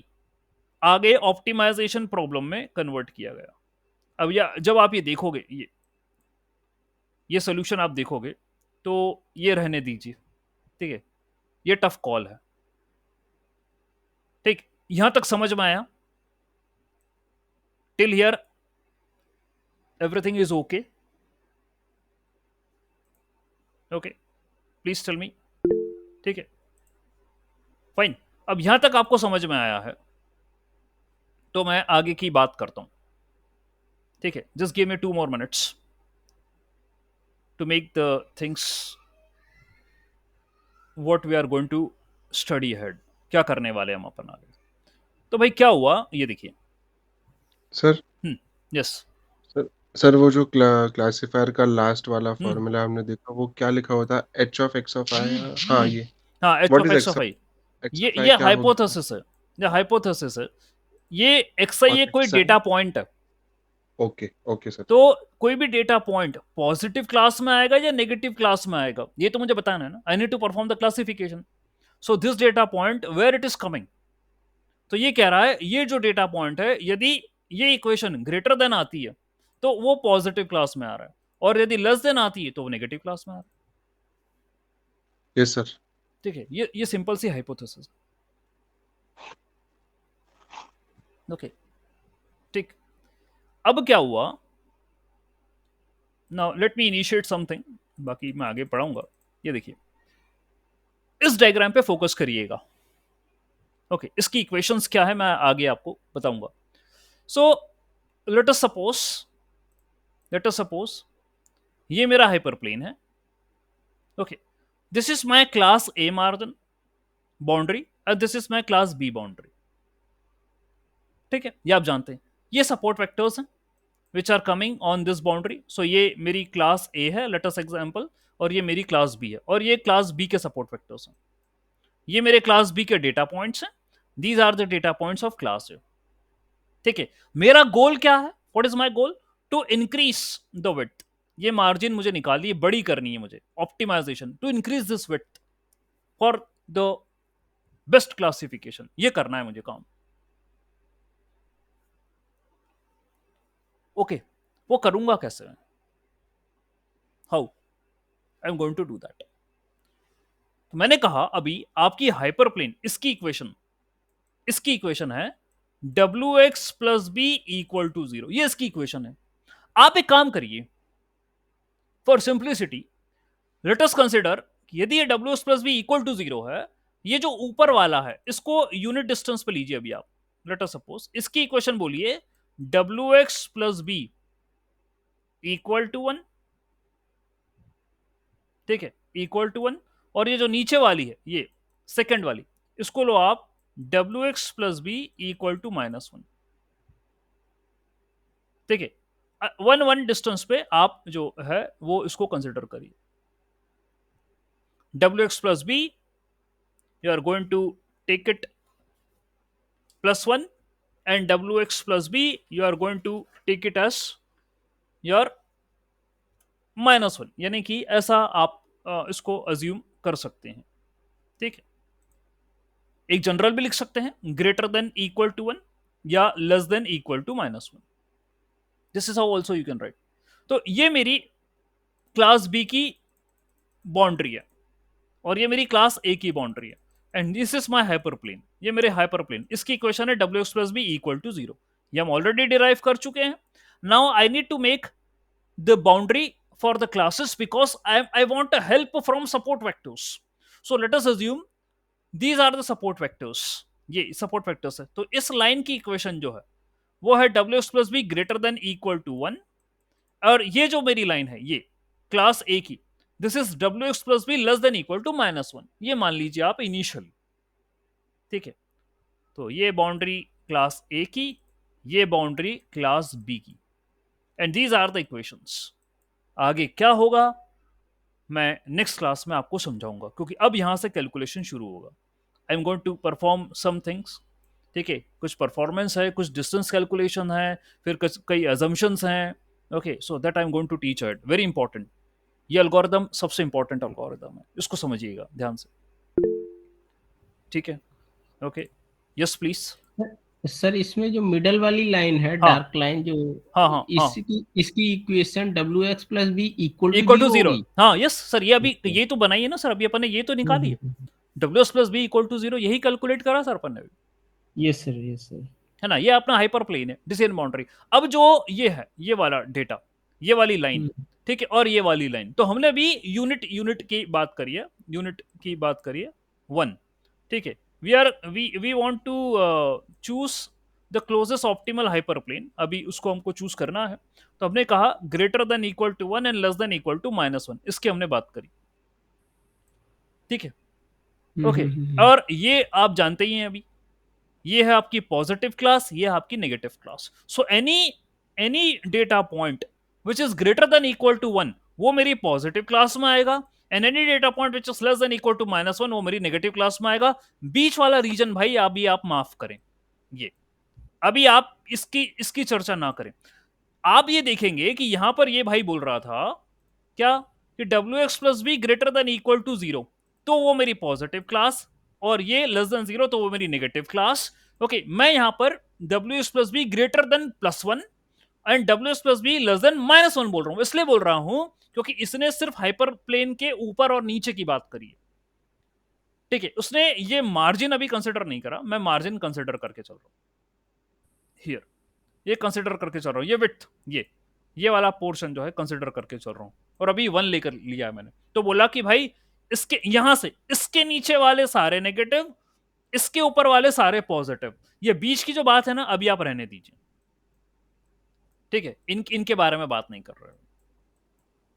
आगे ऑप्टिमाइजेशन प्रॉब्लम में कन्वर्ट किया गया। अब या जब आप ये देखोगे, ये सोल्यूशन आप देखोगे तो ये रहने दीजिए, ठीक है, ये टफ कॉल है, ठीक, यहां तक समझ में आया? Till here everything is okay? Okay, please tell me, ठीक है, फाइन। अब यहां तक आपको समझ में आया है तो मैं आगे की बात करता हूं, ठीक है। Just give me 2 more minutes to make the things what we are going to study ahead, क्या करने वाले हम अपन आगे। तो भाई क्या हुआ ये देखिए। Sir yes. सर सर वो जो क्लासिफायर का लास्ट वाला हम्म फॉर्मूला हमने देखा, वो क्या लिखा हुआ था? एच ऑफ एक्स ऑफ आई। हाँ, ये हाँ, H what of is x x of of I, x ये ऑफ आई ये क्या होगा? हाइपोथेसिस है, ये हाइपोथेसिस है। ये एक्स आई और ये कोई एक्स आई। डेटा पॉइंट है। Okay okay sir. तो कोई भी डेटा पॉइंट पॉजिटिव क्लास में आएगा या नेगेटिव क्लास में आएगा, ये तो मुझे बताना है ना। I need to perform the classification. So this data point where it is coming, तो ये कह रहा है ये जो डेटा पॉइंट है, यदि ये इक्वेशन ग्रेटर देन आती है तो वो पॉजिटिव क्लास में आ रहा है, और यदि लेस देन आती है तो वो नेगेटिव क्लास में आ रहा है। Yes sir. ठीक है, ये सिंपल सी हाइपोथेसिस। ओके, ठीक। अब क्या हुआ, now let me initiate something, बाकी मैं आगे पढ़ाऊंगा। ये देखिए, इस डायग्राम पे फोकस करिएगा। ओके, इसकी इक्वेशंस क्या है मैं आगे आपको बताऊंगा। So let us suppose, let us suppose ये मेरा हाइपरप्लेन है। Okay, this is my class A margin boundary और this is my class B boundary. ठीक है, ये आप जानते हैं, ये सपोर्ट वेक्टर्स हैं which are coming on this boundary. So ये मेरी क्लास ए है, लेट अस एग्जांपल, और ये मेरी क्लास बी है, और ये क्लास बी के सपोर्ट वेक्टर्स हैं। ये मेरे क्लास बी के डेटा पॉइंट्स हैं। These are the data points of class A. ठीक है, मेरा गोल क्या है, what is my goal? To increase the width. ये मार्जिन मुझे निकालनी है, बड़ी करनी है मुझे, optimization to increase this width for the best classification, ये करना है मुझे काम। ओके, वो करूंगा कैसे? How I am going to do that? तो मैंने कहा अभी आपकी हाइपरप्लेन, इसकी इक्वेशन है W x plus B equal to 0, ये इसकी इक्वेशन है। आप एक काम करिए, for simplicity let us consider यदि ये W x plus B equal to 0 है, ये जो ऊपर वाला है इसको यूनिट डिस्टेंस पे लीजिए अभी आप। लेट अस सपोज इसकी इक्वेशन बोलिए W x plus B equal to 1। ठीक है, इक्वल टू 1। और ये जो नीचे वाली है, ये सेकेंड वाली, इसको लो आप W x plus B equal to -1। ठीक है, 1 डिस्टेंस पे आप जो है वो इसको कंसिडर करिए। W x plus B, you are going to take it +1, and wx plus b you are going to take it as your -1, यानी कि ऐसा आप इसको अज्यूम कर सकते हैं। ठीक है, एक जनरल भी लिख सकते हैं, ग्रेटर देन इक्वल टू 1 या less than equal to -1। This is how also you can write. तो ये मेरी क्लास बी की बाउंड्री है, और ये मेरी क्लास ए की बाउंड्री है, and this is my hyperplane, ये मेरे हाइपरप्लेन। इसकी इक्वेशन है W x plus B equal to 0, ये हम ऑलरेडी डिराइव कर चुके हैं। Now I need to make the boundary for the classes because I want a help from support vectors. So let us assume these are the support vectors, ये support vectors है। तो इस line की equation जो है वो है W x plus B greater than equal to 1, और ये जो मेरी लाइन है ये क्लास ए की, this is W x plus B less than equal to -1, ये मान लीजिए आप इनिशियली। ठीक है, तो ये बाउंड्री क्लास ए की, ये बाउंड्री क्लास बी की, and these are the equations. आगे क्या होगा मैं नेक्स्ट क्लास में आपको समझाऊंगा, क्योंकि अब यहां से कैलकुलेशन शुरू होगा। I am going to perform some things. ठीक है, कुछ परफॉर्मेंस है, कुछ डिस्टेंस कैलकुलेशन है, फिर कई अजम्पशंस हैं। Okay, so that I am going to teach it, very important. ये एल्गोरिदम सबसे इंपॉर्टेंट एल्गोरिदम है, इसको समझिएगा ध्यान से। ठीक है, ओके, यस प्लीज। सर इसमें जो मिडल वाली लाइन है, हाँ डार्क लाइन जो, हाँ हाँ हाँ, इसकी equation W x plus B equal equal to to 0। होगी। हाँ यस सर, ये अभी Okay. ये तो बनाइए ना सर, अभी अपन ने ये तो निकाली है, hmm, W S plus B equal to 0, यही कैलकुलेट करा सर अपन ने, यस सर, यस सर। है ना। ये अपना हाइपर प्लेन है, डिसीजन बाउंड्री। अब जो ये है, ये वाला डेटा, ये वाली लाइन, ठीक है, और ये वाली लाइन, तो हमने अभी यूनिट की बात करी है, यूनिट की बात करी है 1। ठीक है, we want to choose the closest optimal hyperplane, अभी उसको हमको चूज करना है, तो हमने कहा greater than equal to 1 and less than equal to -1, इसकी हमने बात करी, ठीक है। ओके, और ये आप जानते ही हैं अभी, ये है आपकी पॉजिटिव क्लास, ये है आपकी negative class. So any data point which is greater than equal to 1 वो मेरी पॉजिटिव क्लास में आएगा, and any data point which is less than equal to -1 वो मेरी नेगेटिव क्लास में आएगा। बीच वाला रीजन भाई अभी आप माफ करें, ये अभी आप इसकी चर्चा ना करें। आप ये देखेंगे कि यहां पर ये भाई बोल रहा था क्या कि wx plus B greater than equal to 0, तो वो मेरी पॉजिटिव क्लास, और ये लेस देन 0 तो वो मेरी नेगेटिव क्लास। ओके, मैं यहां पर wx plus B greater then +1 and wx plus B less then -1 बोल रहा हूं। इसलिए बोल रहा हूं क्योंकि इसने सिर्फ हाइपर प्लेन के ऊपर और नीचे की बात करी है, ठीक है। उसने ये मार्जिन अभी कंसिडर नहीं करा, मैं मार्जिन कंसिडर करके चल रहा हूं हियर, ये कंसिडर करके चल रहा हूं, ये विड्थ, ये वाला पोर्शन जो है कंसिडर करके चल रहा हूं, और अभी 1 लेकर लिया है मैंने। तो बोला कि भाई इसके यहां से इसके नीचे वाले सारे नेगेटिव, इसके ऊपर वाले सारे पॉजिटिव, ये बीच की जो बात है ना अभी आप रहने दीजिए, ठीक है। इनके बारे में बात नहीं कर रहे हो,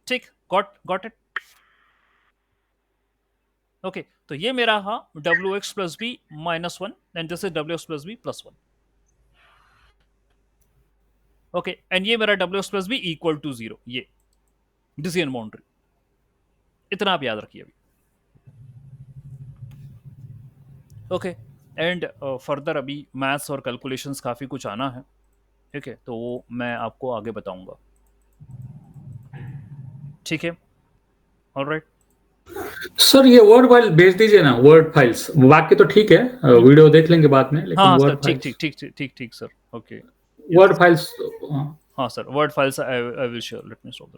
ठीक, गॉट इट। ओके, तो ये मेरा हाँ wx plus B -1 and this is wx plus B +1। Okay, and ये मेरा wx plus B equal to 0, ये डिसीजन बाउंड्री, इतना आप याद रखिए अभी। ओके, एंड फर्दर अभी मैथ्स और कैलकुलेशंस काफ़ी कुछ आना है, ठीक है, तो वो मैं आपको आगे बताऊंगा, ठीक है, ऑलराइट। सर ये वर्ड फाइल भेज दीजिए ना, वर्ड फाइल्स, बाकी तो ठीक है, वीडियो देख लेंगे बाद में, लेकिन हाँ सर, वर्ड फाइल्स, ठीक सर, ओके, वर्ड फाइल्स, हाँ sir, word files I will share, let me solve